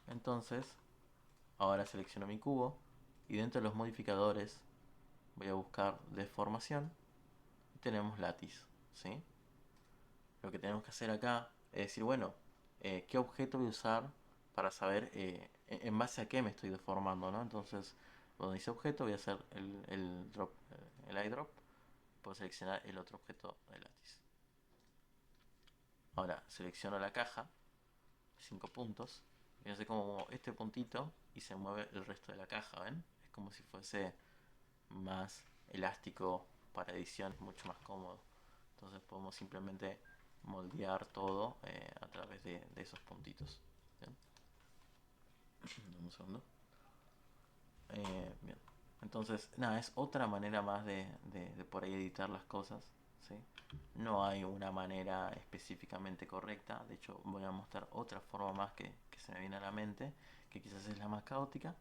Entonces, ahora selecciono mi cubo y dentro de los modificadores voy a buscar deformación y tenemos lattice, ¿sí? Lo que tenemos que hacer acá es decir, bueno, ¿qué objeto voy a usar para saber en base a qué me estoy deformando, ¿no? Entonces, donde dice objeto voy a hacer el eyedrop, puedo seleccionar el otro objeto de látiz. Ahora selecciono la caja, 5 puntos, Fíjense como este puntito y se mueve el resto de la caja, ¿ven? Es como si fuese más elástico para edición, es mucho más cómodo. Entonces podemos simplemente moldear todo a través de esos puntitos. ¿Bien? Un segundo. Bien. Entonces, nada, es otra manera más de por ahí editar las cosas. ¿Sí? No hay una manera específicamente correcta. De hecho, voy a mostrar otra forma más que se me viene a la mente, que quizás es la más caótica,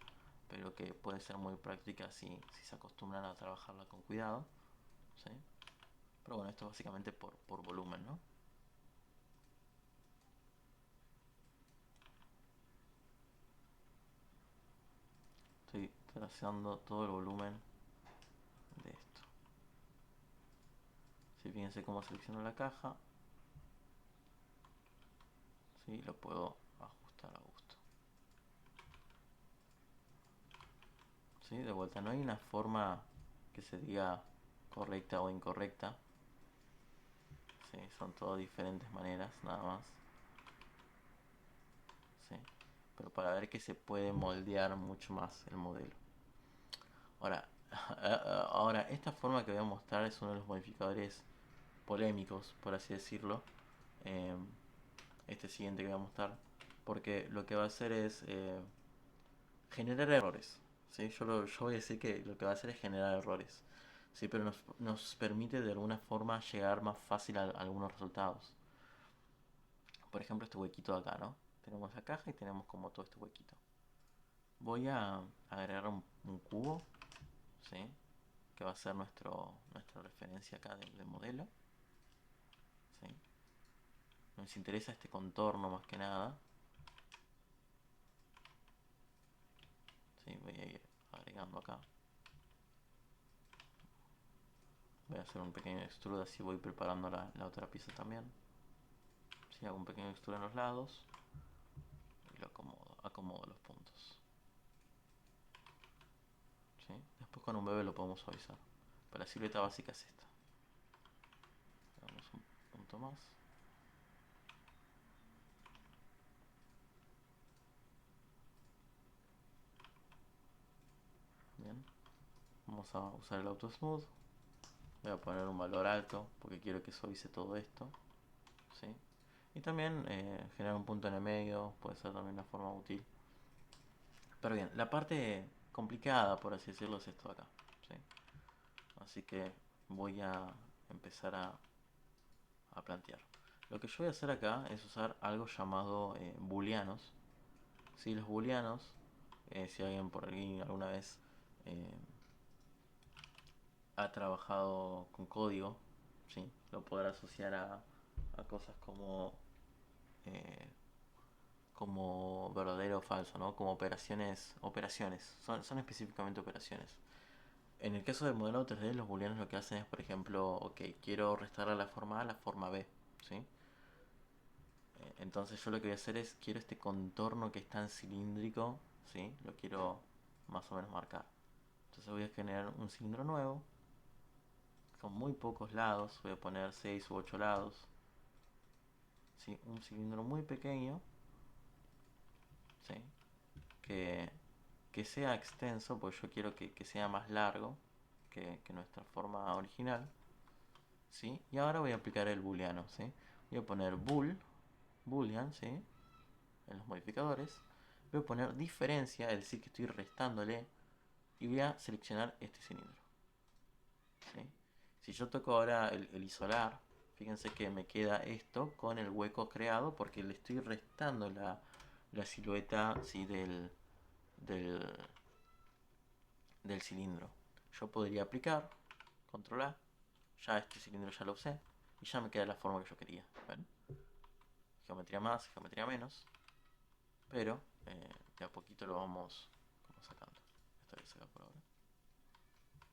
pero que puede ser muy práctica si se acostumbran a trabajarla con cuidado. ¿Sí? Pero bueno, esto es básicamente por volumen, ¿no? Estoy trazando todo el volumen de esto. Si fíjense cómo selecciono la caja, ¿sí? Lo puedo ajustar a gusto. ¿Sí? De vuelta, no hay una forma que se diga correcta o incorrecta. ¿Sí? Son todas diferentes maneras, nada más. ¿Sí? Pero para ver que se puede moldear mucho más el modelo. Ahora, ahora, esta forma que voy a mostrar es uno de los modificadores polémicos, por así decirlo. Eh, este siguiente que voy a mostrar. Porque lo que va a hacer es generar errores. ¿Sí? Yo voy a decir que lo que va a hacer es generar errores. ¿Sí? Pero nos permite de alguna forma llegar más fácil a algunos resultados. Por ejemplo, este huequito de acá, ¿no? Tenemos la caja y tenemos como todo este huequito. Voy a agregar un cubo, ¿sí? Que va a ser nuestra referencia acá del modelo. ¿Sí? Nos interesa este contorno más que nada. ¿Sí? Voy a ir agregando acá. Voy a hacer un pequeño extrude, así voy preparando la otra pieza también. ¿Sí? Hago un pequeño extrude en los lados y lo acomodo los puntos. ¿Sí? Después con un bebé lo podemos suavizar. Pero la silueta básica es esta. Le damos un punto más. Bien. Vamos a usar el Auto Smooth. Voy a poner un valor alto porque quiero que suavice todo esto. ¿Sí? Y también generar un punto en el medio puede ser también una forma útil. Pero bien, la parte complicada, por así decirlo, es esto de acá. ¿Sí? Así que voy a empezar a plantear. Lo que yo voy a hacer acá es usar algo llamado booleanos. ¿Sí? Los booleanos, si alguien por aquí alguna vez eh, ha trabajado con código, ¿sí? Lo podrá asociar a cosas eh, como verdadero o falso, ¿no? Como operaciones, son específicamente operaciones. En el caso del modelo 3D, los booleanos lo que hacen es, por ejemplo, ok, quiero restar a la forma A la forma B, ¿sí? Entonces yo lo que voy a hacer es, quiero este contorno que es tan cilíndrico, ¿sí? Lo quiero más o menos marcar. Entonces voy a generar un cilindro nuevo, con muy pocos lados, voy a poner 6 u 8 lados, ¿sí? Un cilindro muy pequeño, ¿sí? Que, que sea extenso, porque yo quiero que sea más largo que nuestra forma original, ¿sí? Y ahora voy a aplicar el booleano, ¿sí? Voy a poner boolean, ¿sí? En los modificadores. Voy a poner diferencia, es decir, que estoy restándole. Y voy a seleccionar este cilindro, ¿sí? Si yo toco ahora el isolar, fíjense que me queda esto con el hueco creado porque le estoy restando la silueta, ¿sí? del, del cilindro. Yo podría aplicar, control A, ya este cilindro ya lo usé y ya me queda la forma que yo quería. ¿Ven? Geometría más, geometría menos, pero de a poquito lo vamos como sacando. Esto voy a sacar por ahora.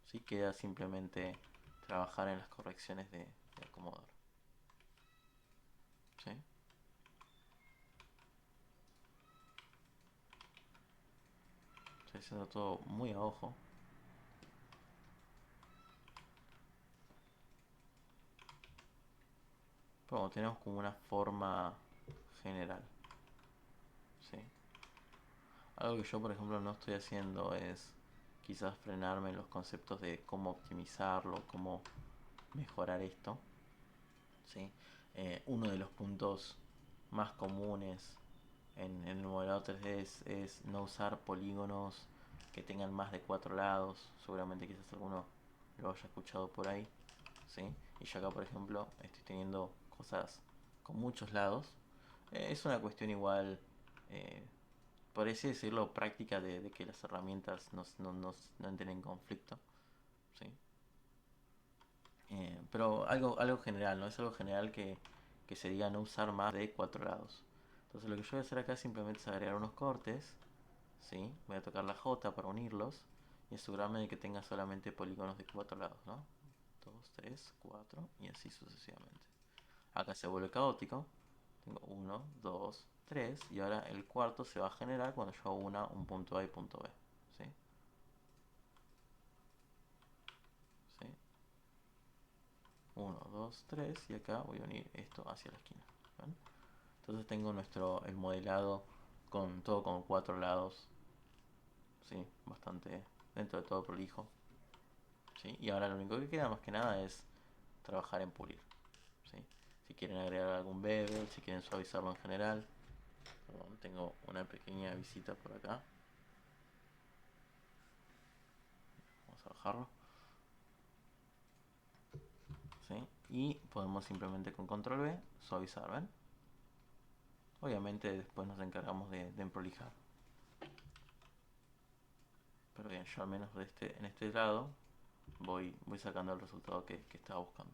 ¿Sí? Queda simplemente trabajar en las correcciones de acomodar. ¿Sí? Estoy haciendo todo muy a ojo. Pero bueno, tenemos como una forma general. ¿Sí? Algo que yo, por ejemplo, no estoy haciendo es quizás frenarme en los conceptos de cómo optimizarlo, cómo mejorar esto, ¿sí? Uno de los puntos más comunes en el modelado 3D es no usar polígonos que tengan más de 4 lados. Seguramente quizás alguno lo haya escuchado por ahí, ¿sí? Y yo acá, por ejemplo, estoy teniendo cosas con muchos lados. Es una cuestión igual, eh, por así decirlo, práctica de que las herramientas no entren en conflicto, ¿sí? Pero algo general, ¿no? Es algo general que se diga no usar más de 4 lados. Entonces lo que yo voy a hacer acá simplemente es agregar unos cortes, ¿sí? Voy a tocar la J para unirlos y asegurarme de que tenga solamente polígonos de 4 lados, ¿no? 2, 3, 4 y así sucesivamente. Acá se vuelve caótico. Tengo 1, 2, 3 y ahora el cuarto se va a generar cuando yo una un punto A y punto B, ¿sí? ¿Sí? 1, 2, 3 y acá voy a unir esto hacia la esquina. ¿Ven? Entonces tengo el modelado con todo con 4 lados, ¿sí? Bastante dentro de todo prolijo, ¿sí? Y ahora lo único que queda más que nada es trabajar en pulir, ¿sí? Si quieren agregar algún bevel, si quieren suavizarlo en general. Perdón, tengo una pequeña visita por acá. Vamos a bajarlo, ¿sí? Y podemos simplemente con control B suavizar, ¿ven? Obviamente después nos encargamos de emprolijar. Pero bien, yo al menos en este lado voy sacando el resultado que estaba buscando.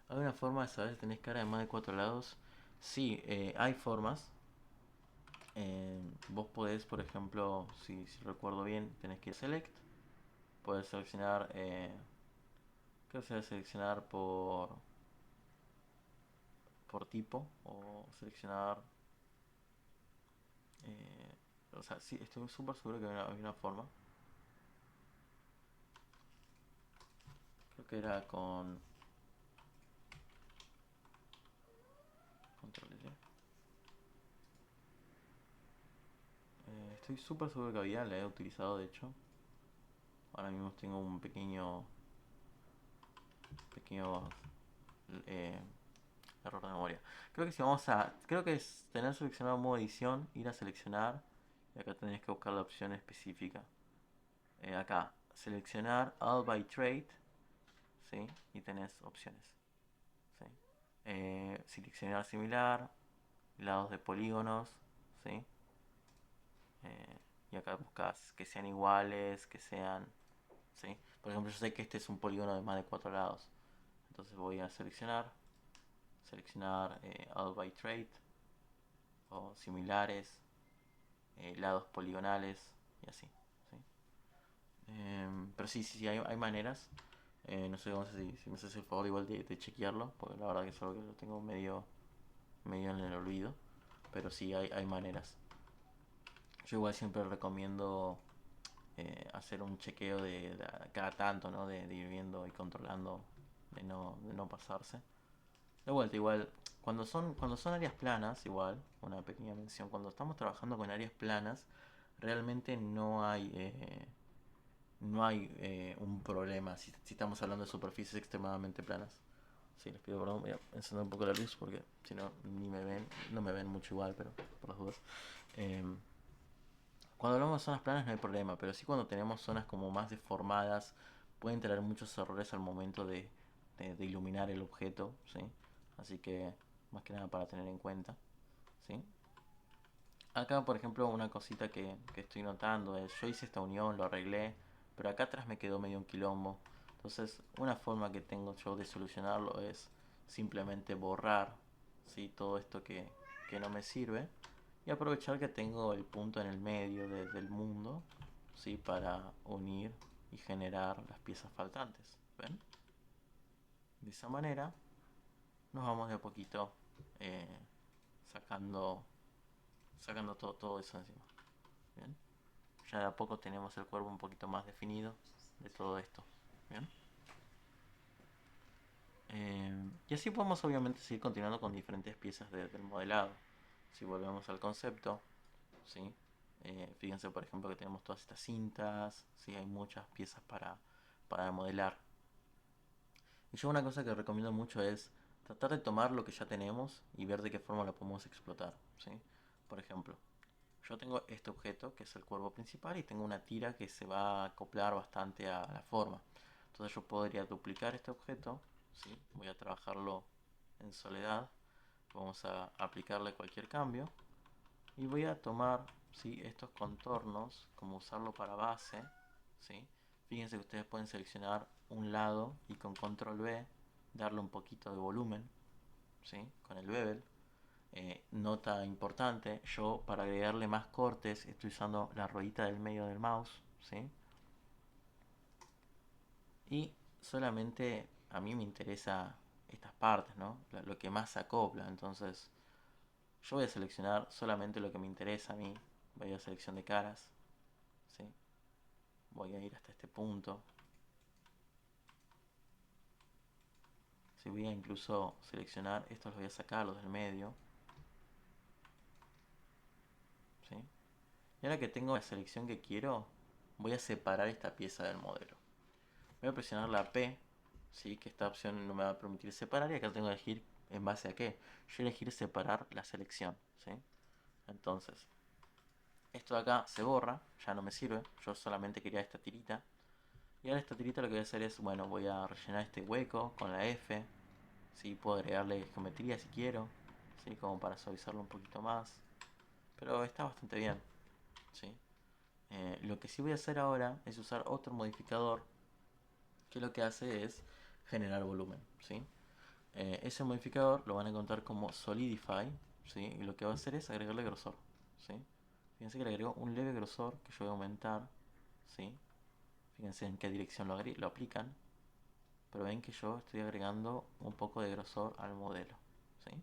¿Hay una forma de saber si tenés cara de más de 4 lados? Sí, hay formas. Vos podés, por ejemplo, si recuerdo bien, tenés que ir a Select. Podés seleccionar, creo que se debe seleccionar por tipo o seleccionar. eh, o sea, sí, estoy súper seguro que había una forma. Creo que era con control L. Estoy súper seguro que había, la he utilizado de hecho. Ahora mismo tengo un pequeño eh, error de memoria. Creo que si vamos a, creo que es tener seleccionado modo edición, ir a seleccionar y acá tenés que buscar la opción específica. Acá, seleccionar all by trait, ¿sí? Y tenés opciones, ¿sí? Seleccionar similar, lados de polígonos, ¿sí? Y acá buscas que sean iguales, que sean, ¿sí? Por ejemplo, yo sé que este es un polígono de más de 4 lados. Entonces voy a seleccionar all by trait o similares, lados poligonales y así, ¿sí? Pero sí, hay maneras. No sé, si me haces el favor igual de chequearlo, porque la verdad que es algo que lo tengo medio en el olvido. Pero sí, hay maneras. Yo igual siempre recomiendo hacer un chequeo de cada tanto, ¿no? De ir viendo y controlando, de no pasarse. De vuelta, igual, cuando son áreas planas, igual, una pequeña mención, cuando estamos trabajando con áreas planas, realmente no hay un problema si estamos hablando de superficies extremadamente planas. Sí, les pido perdón, voy a encender un poco la luz porque si no, ni me ven, no me ven mucho igual, pero por las dudas. Eh, Cuando hablamos de zonas planas no hay problema, pero sí cuando tenemos zonas como más deformadas, pueden tener muchos errores al momento de iluminar el objeto, ¿sí? Así que, más que nada para tener en cuenta, ¿sí? Acá, por ejemplo, una cosita que estoy notando es, yo hice esta unión, lo arreglé, pero acá atrás me quedó medio un quilombo. Entonces, una forma que tengo yo de solucionarlo es simplemente borrar, ¿sí? Todo esto que no me sirve y aprovechar que tengo el punto en el medio del mundo, ¿sí? Para unir y generar las piezas faltantes. ¿Ven? De esa manera nos vamos de a poquito eh, sacando, sacando todo eso encima. ¿Bien? Ya de a poco tenemos el cuerpo un poquito más definido de todo esto. ¿Bien? Y así podemos obviamente seguir continuando con diferentes piezas del modelado. Si volvemos al concepto, ¿sí? Fíjense por ejemplo que tenemos todas estas cintas, ¿sí? Hay muchas piezas para modelar. Y yo una cosa que recomiendo mucho es tratar de tomar lo que ya tenemos y ver de qué forma lo podemos explotar, ¿sí? Por ejemplo, yo tengo este objeto que es el cuerpo principal y tengo una tira que se va a acoplar bastante a la forma. Entonces yo podría duplicar este objeto, ¿sí? Voy a trabajarlo en soledad, vamos a aplicarle cualquier cambio y voy a tomar, ¿sí? Estos contornos como usarlo para base, ¿sí? Fíjense que ustedes pueden seleccionar un lado y con control B darle un poquito de volumen, ¿sí? Con el bevel. Nota importante, yo para agregarle más cortes estoy usando la ruedita del medio del mouse, ¿sí? Y solamente a mí me interesa estas partes, ¿no? Lo que más se acopla. Entonces yo voy a seleccionar solamente lo que me interesa a mí. Voy a selección de caras, ¿sí? Voy a ir hasta este punto. Si voy a incluso seleccionar, estos los voy a sacar, los del medio, ¿sí? Y ahora que tengo la selección que quiero, voy a separar esta pieza del modelo. Voy a presionar la P, ¿sí? Que esta opción no me va a permitir separar y acá tengo que elegir en base a qué. Yo elegir separar la selección, ¿sí? Entonces, esto de acá se borra, ya no me sirve, yo solamente quería esta tirita. Y ahora esta tirita lo que voy a hacer es, bueno, voy a rellenar este hueco con la F, ¿sí? Puedo agregarle geometría si quiero, ¿sí? Como para suavizarlo un poquito más. Pero está bastante bien, ¿sí? Lo que sí voy a hacer ahora es usar otro modificador que lo que hace es generar volumen, ¿sí? Ese modificador lo van a encontrar como Solidify, ¿sí? Y lo que va a hacer es agregarle grosor, ¿sí? Fíjense que le agrego un leve grosor que yo voy a aumentar, ¿sí? Fíjense en qué dirección lo aplican, pero ven que yo estoy agregando un poco de grosor al modelo, ¿sí?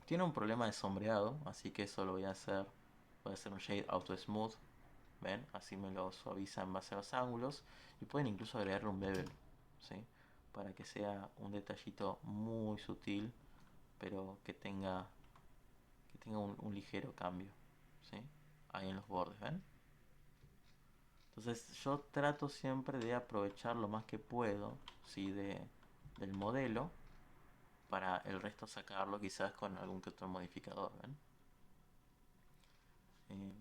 Tiene un problema de sombreado, así que eso lo voy a hacer un Shade Auto Smooth, ¿ven? Así me lo suaviza en base a los ángulos y pueden incluso agregarle un bevel, ¿sí? Para que sea un detallito muy sutil, pero que tenga un ligero cambio, ¿sí? Ahí en los bordes, ¿ven? Entonces yo trato siempre de aprovechar lo más que puedo, ¿sí? Del modelo para el resto sacarlo quizás con algún que otro modificador, ¿ven?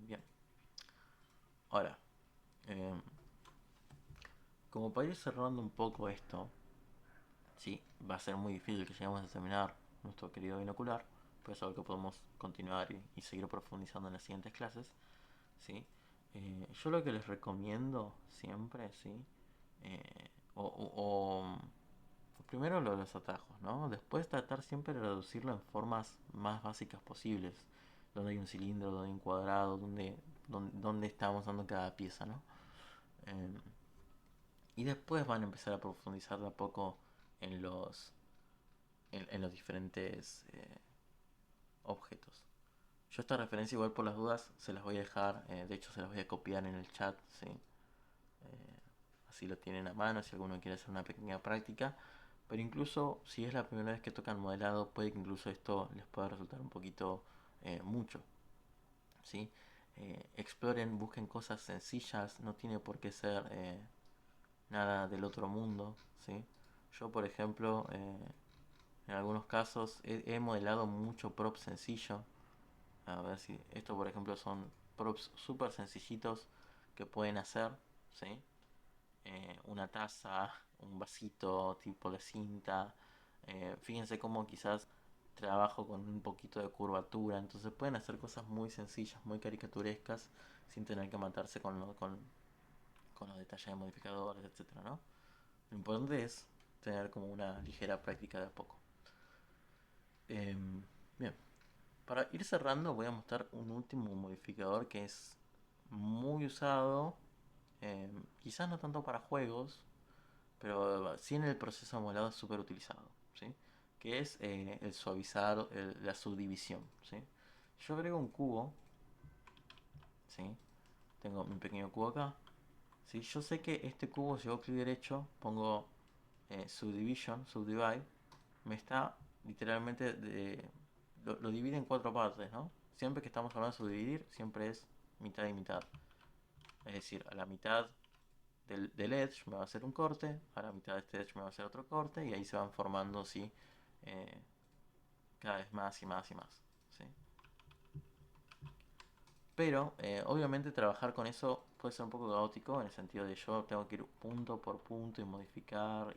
Bien, ahora, eh, como para ir cerrando un poco esto, ¿sí? Va a ser muy difícil que lleguemos a terminar nuestro querido binocular, pero es algo que podemos continuar y seguir profundizando en las siguientes clases, ¿sí? Yo lo que les recomiendo siempre, ¿sí? Eh, o, o- primero lo de los atajos, ¿no? Después tratar siempre de reducirlo en formas más básicas posibles, donde hay un cilindro, donde hay un cuadrado, donde estamos dando cada pieza, ¿no? Eh, y después van a empezar a profundizar de a poco en los diferentes objetos. Yo esta referencia igual por las dudas se las voy a dejar, de hecho se las voy a copiar en el chat, ¿sí? Así lo tienen a mano si alguno quiere hacer una pequeña práctica. Pero incluso si es la primera vez que tocan modelado, puede que incluso esto les pueda resultar un poquito mucho, ¿sí? Exploren, busquen cosas sencillas, no tiene por qué ser nada del otro mundo, ¿sí? Yo por ejemplo, en algunos casos he modelado mucho prop sencillo. A ver si esto por ejemplo son props súper sencillitos que pueden hacer, ¿sí? Una taza, un vasito tipo de cinta. Fíjense cómo quizás trabajo con un poquito de curvatura, entonces pueden hacer cosas muy sencillas, muy caricaturescas, sin tener que matarse con los detalles de modificadores, etcétera, ¿no? Lo importante es tener como una ligera práctica de a poco. Bien, para ir cerrando voy a mostrar un último modificador que es muy usado, quizás no tanto para juegos, pero sí en el proceso de modelado es súper utilizado, ¿sí? Que es el suavizar, la subdivisión, ¿sí? Yo agrego un cubo, ¿sí? Tengo mi pequeño cubo acá, ¿sí? Yo sé que este cubo, si hago clic derecho, pongo subdivide, me está literalmente lo divide en cuatro partes, ¿no? Siempre que estamos hablando de subdividir, siempre es mitad y mitad. Es decir, a la mitad del edge me va a hacer un corte, a la mitad de este edge me va a hacer otro corte, y ahí se van formando, ¿sí? Eh, cada vez más y más y más, ¿sí? Pero obviamente trabajar con eso puede ser un poco caótico, en el sentido de yo tengo que ir punto por punto y modificar,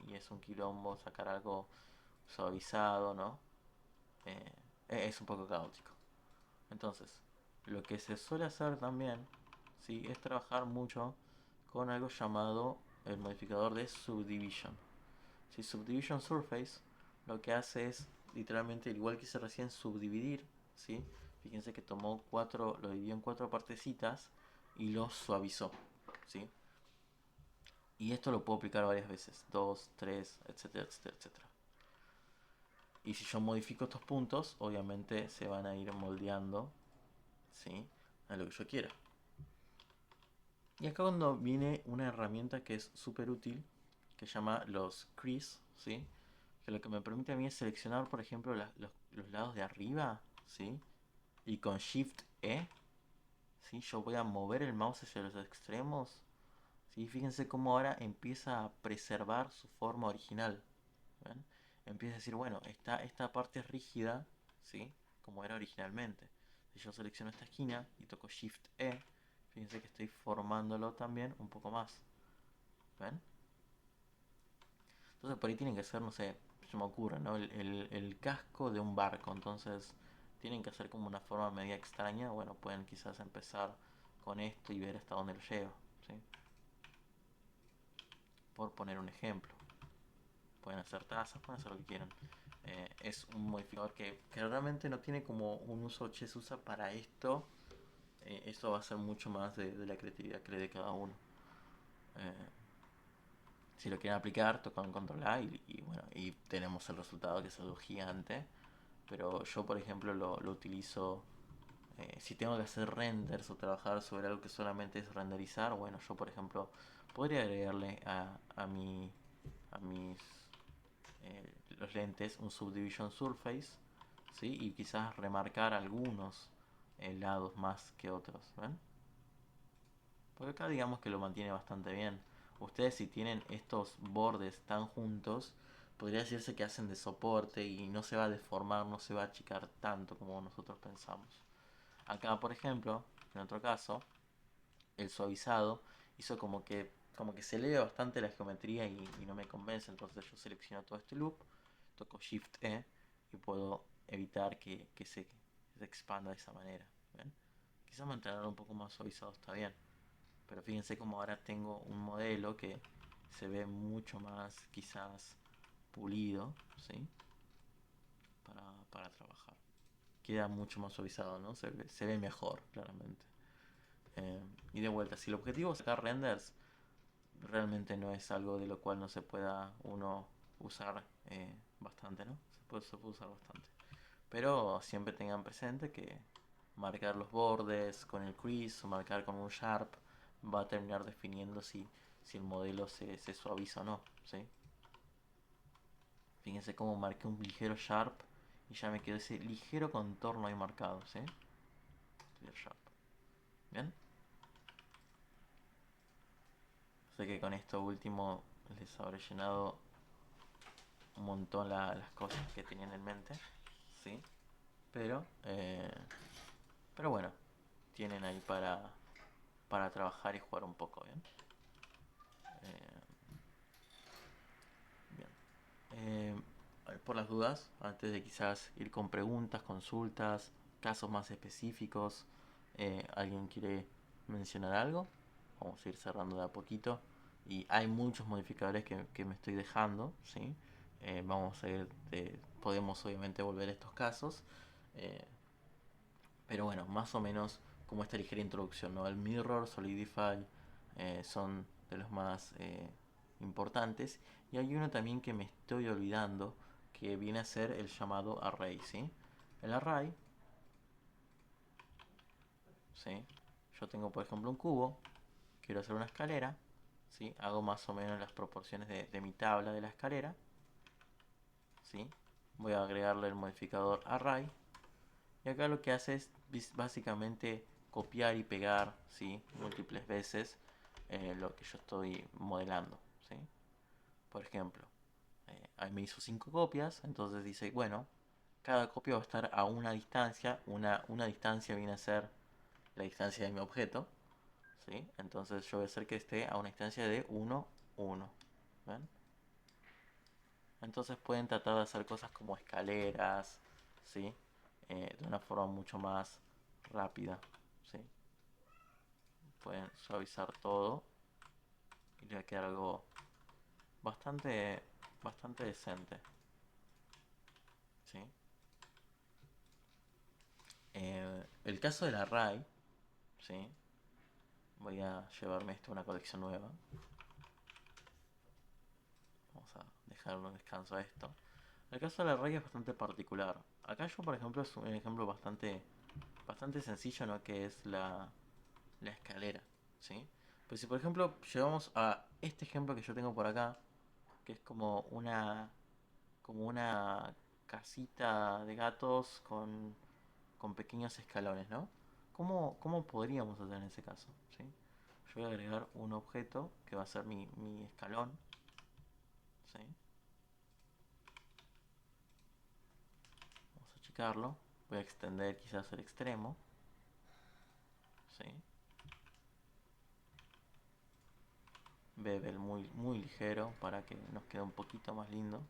y es un quilombo sacar algo suavizado, ¿no? Eh, es un poco caótico. Entonces, lo que se suele hacer también, ¿sí? Es trabajar mucho con algo llamado el modificador de subdivision. Si Subdivision Surface lo que hace es literalmente, igual que hice recién, subdividir, ¿sí? Fíjense que tomó cuatro, lo dividió en cuatro partecitas y lo suavizó, ¿sí? Y esto lo puedo aplicar varias veces, dos, tres, etcétera, etcétera, etcétera. Y si yo modifico estos puntos, obviamente se van a ir moldeando, ¿sí? A lo que yo quiera. Y acá cuando viene una herramienta que es súper útil, que se llama los crease, ¿sí? Que lo que me permite a mí es seleccionar, por ejemplo, los lados de arriba, ¿sí? Y con Shift E, ¿sí? Yo voy a mover el mouse hacia los extremos, ¿sí? Fíjense cómo ahora empieza a preservar su forma original, ¿ven? Empieza a decir, bueno, esta parte es rígida, ¿sí? Como era originalmente. Si yo selecciono esta esquina y toco Shift E, fíjense que estoy formándolo también un poco más, ¿ven? Entonces por ahí tienen que ser, no sé, se me ocurre, ¿no? El casco de un barco. Entonces tienen que hacer como una forma media extraña. Bueno, pueden quizás empezar con esto y ver hasta dónde lo lleva, ¿sí? Por poner un ejemplo. Pueden hacer tazas, pueden hacer lo que quieran. Es un modificador que realmente no tiene como un uso che se usa para esto. Eso va a ser mucho más de la creatividad que le dé cada uno. Eh, si lo quieren aplicar, tocan control A y bueno, y tenemos el resultado, que es algo gigante. Pero yo, por ejemplo, lo utilizo si tengo que hacer renders o trabajar sobre algo que solamente es renderizar. Bueno, yo, por ejemplo, podría agregarle a mis los lentes un subdivision surface, ¿sí? Y quizás remarcar algunos lados más que otros, ¿ven? Porque acá digamos que lo mantiene bastante bien. Ustedes, si tienen estos bordes tan juntos, podría decirse que hacen de soporte y no se va a deformar, no se va a achicar tanto como nosotros pensamos. Acá, por ejemplo, en otro caso, el suavizado hizo como que se eleve bastante la geometría y no me convence. Entonces yo selecciono todo este loop, toco Shift E y puedo evitar que se expanda de esa manera. ¿Ven? Quizás mantenerlo un poco más suavizado está bien. Pero fíjense como ahora tengo un modelo que se ve mucho más quizás pulido, ¿sí? Para trabajar. Queda mucho más suavizado, ¿no? Se ve mejor, claramente. Y de vuelta, si el objetivo es sacar renders, realmente no es algo de lo cual no se pueda uno usar bastante, ¿no? Se puede usar bastante. Pero siempre tengan presente que marcar los bordes con el crease o marcar con un sharp va a terminar definiendo si el modelo se suaviza o no, ¿sí? Fíjense cómo marqué un ligero sharp y ya me quedó ese ligero contorno ahí marcado, ¿sí? Sharp. ¿Bien? Sé que con esto último les habré llenado un montón las cosas que tenían en mente, ¿sí? Pero, pero bueno, tienen ahí para trabajar y jugar un poco, ¿bien? Eh, bien. Por las dudas, antes de quizás ir con preguntas, consultas, casos más específicos, ¿alguien quiere mencionar algo? Vamos a ir cerrando de a poquito. Y hay muchos modificadores que me estoy dejando, ¿sí? Vamos a ir, podemos obviamente volver a estos casos. eh, pero bueno, más o menos como esta ligera introducción, ¿no? El Mirror, Solidify son de los más importantes. Y hay uno también que me estoy olvidando, que viene a ser el llamado Array, ¿sí? El Array, ¿sí? Yo tengo por ejemplo un cubo, quiero hacer una escalera, ¿sí? Hago más o menos las proporciones de mi tabla de la escalera, ¿sí? Voy a agregarle el modificador Array. Y acá lo que hace es básicamente copiar y pegar, ¿sí? Múltiples veces lo que yo estoy modelando, ¿sí? Por ejemplo, ahí me hizo 5 copias, entonces dice, bueno, cada copia va a estar a una distancia, una distancia viene a ser la distancia de mi objeto, ¿sí? Entonces yo voy a hacer que esté a una distancia de 1, 1, ¿ven? Entonces pueden tratar de hacer cosas como escaleras, ¿sí? De una forma mucho más rápida, ¿sí? Pueden suavizar todo y le va a quedar algo bastante, bastante decente, ¿sí? El caso del array, ¿sí? Voy a llevarme esto a una colección nueva. Vamos a dejarlo en descanso a esto. El caso del array es bastante particular. Acá yo, por ejemplo, es un ejemplo bastante sencillo, ¿no? Que es la escalera, ¿sí? Pero si, por ejemplo, llevamos a este ejemplo que yo tengo por acá, que es como una casita de gatos con pequeños escalones, ¿no? ¿Cómo podríamos hacer en ese caso? ¿Sí? Yo voy a agregar un objeto que va a ser mi escalón, ¿sí? Vamos a achicarlo. Voy a extender quizás el extremo, ¿sí? Bevel muy, muy ligero para que nos quede un poquito más lindo.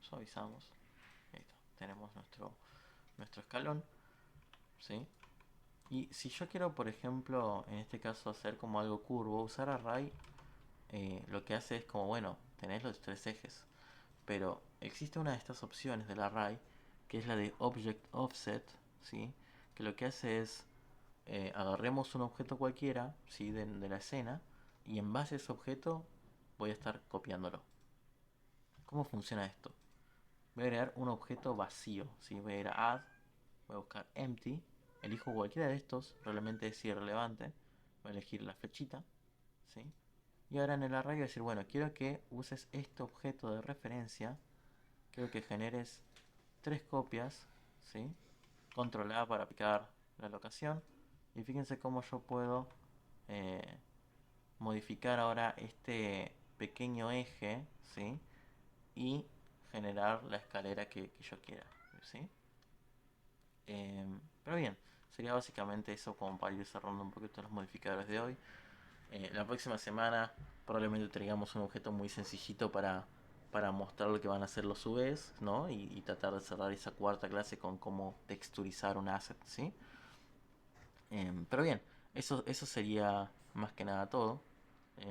Suavizamos. Ahí está. Tenemos nuestro escalón, ¿sí? Y si yo quiero, por ejemplo, en este caso hacer como algo curvo, usar array, lo que hace es como, bueno, tenés los 3 ejes, pero existe una de estas opciones del array, que es la de Object Offset, ¿sí? Que lo que hace es, agarremos un objeto cualquiera, ¿sí? De la escena, y en base a ese objeto voy a estar copiándolo. ¿Cómo funciona esto? Voy a agregar un objeto vacío, ¿sí? Voy a ir a Add, voy a buscar Empty, elijo cualquiera de estos, probablemente es irrelevante, voy a elegir la flechita, ¿sí? Y ahora en el array voy a decir, bueno, quiero que uses este objeto de referencia, quiero que generes 3 copias, ¿sí? Control A para aplicar la locación, y fíjense cómo yo puedo eh, modificar ahora este pequeño eje, ¿sí? Y generar la escalera que yo quiera, ¿sí? Pero bien, sería básicamente eso como para ir cerrando un poquito los modificadores de hoy. La próxima semana probablemente traigamos un objeto muy sencillito para mostrar lo que van a hacer los UVs, ¿no? Y tratar de cerrar esa cuarta clase con cómo texturizar un asset, ¿sí? Pero bien, eso sería más que nada todo.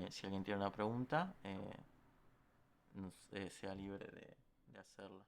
Si alguien tiene una pregunta, sea libre de hacerla.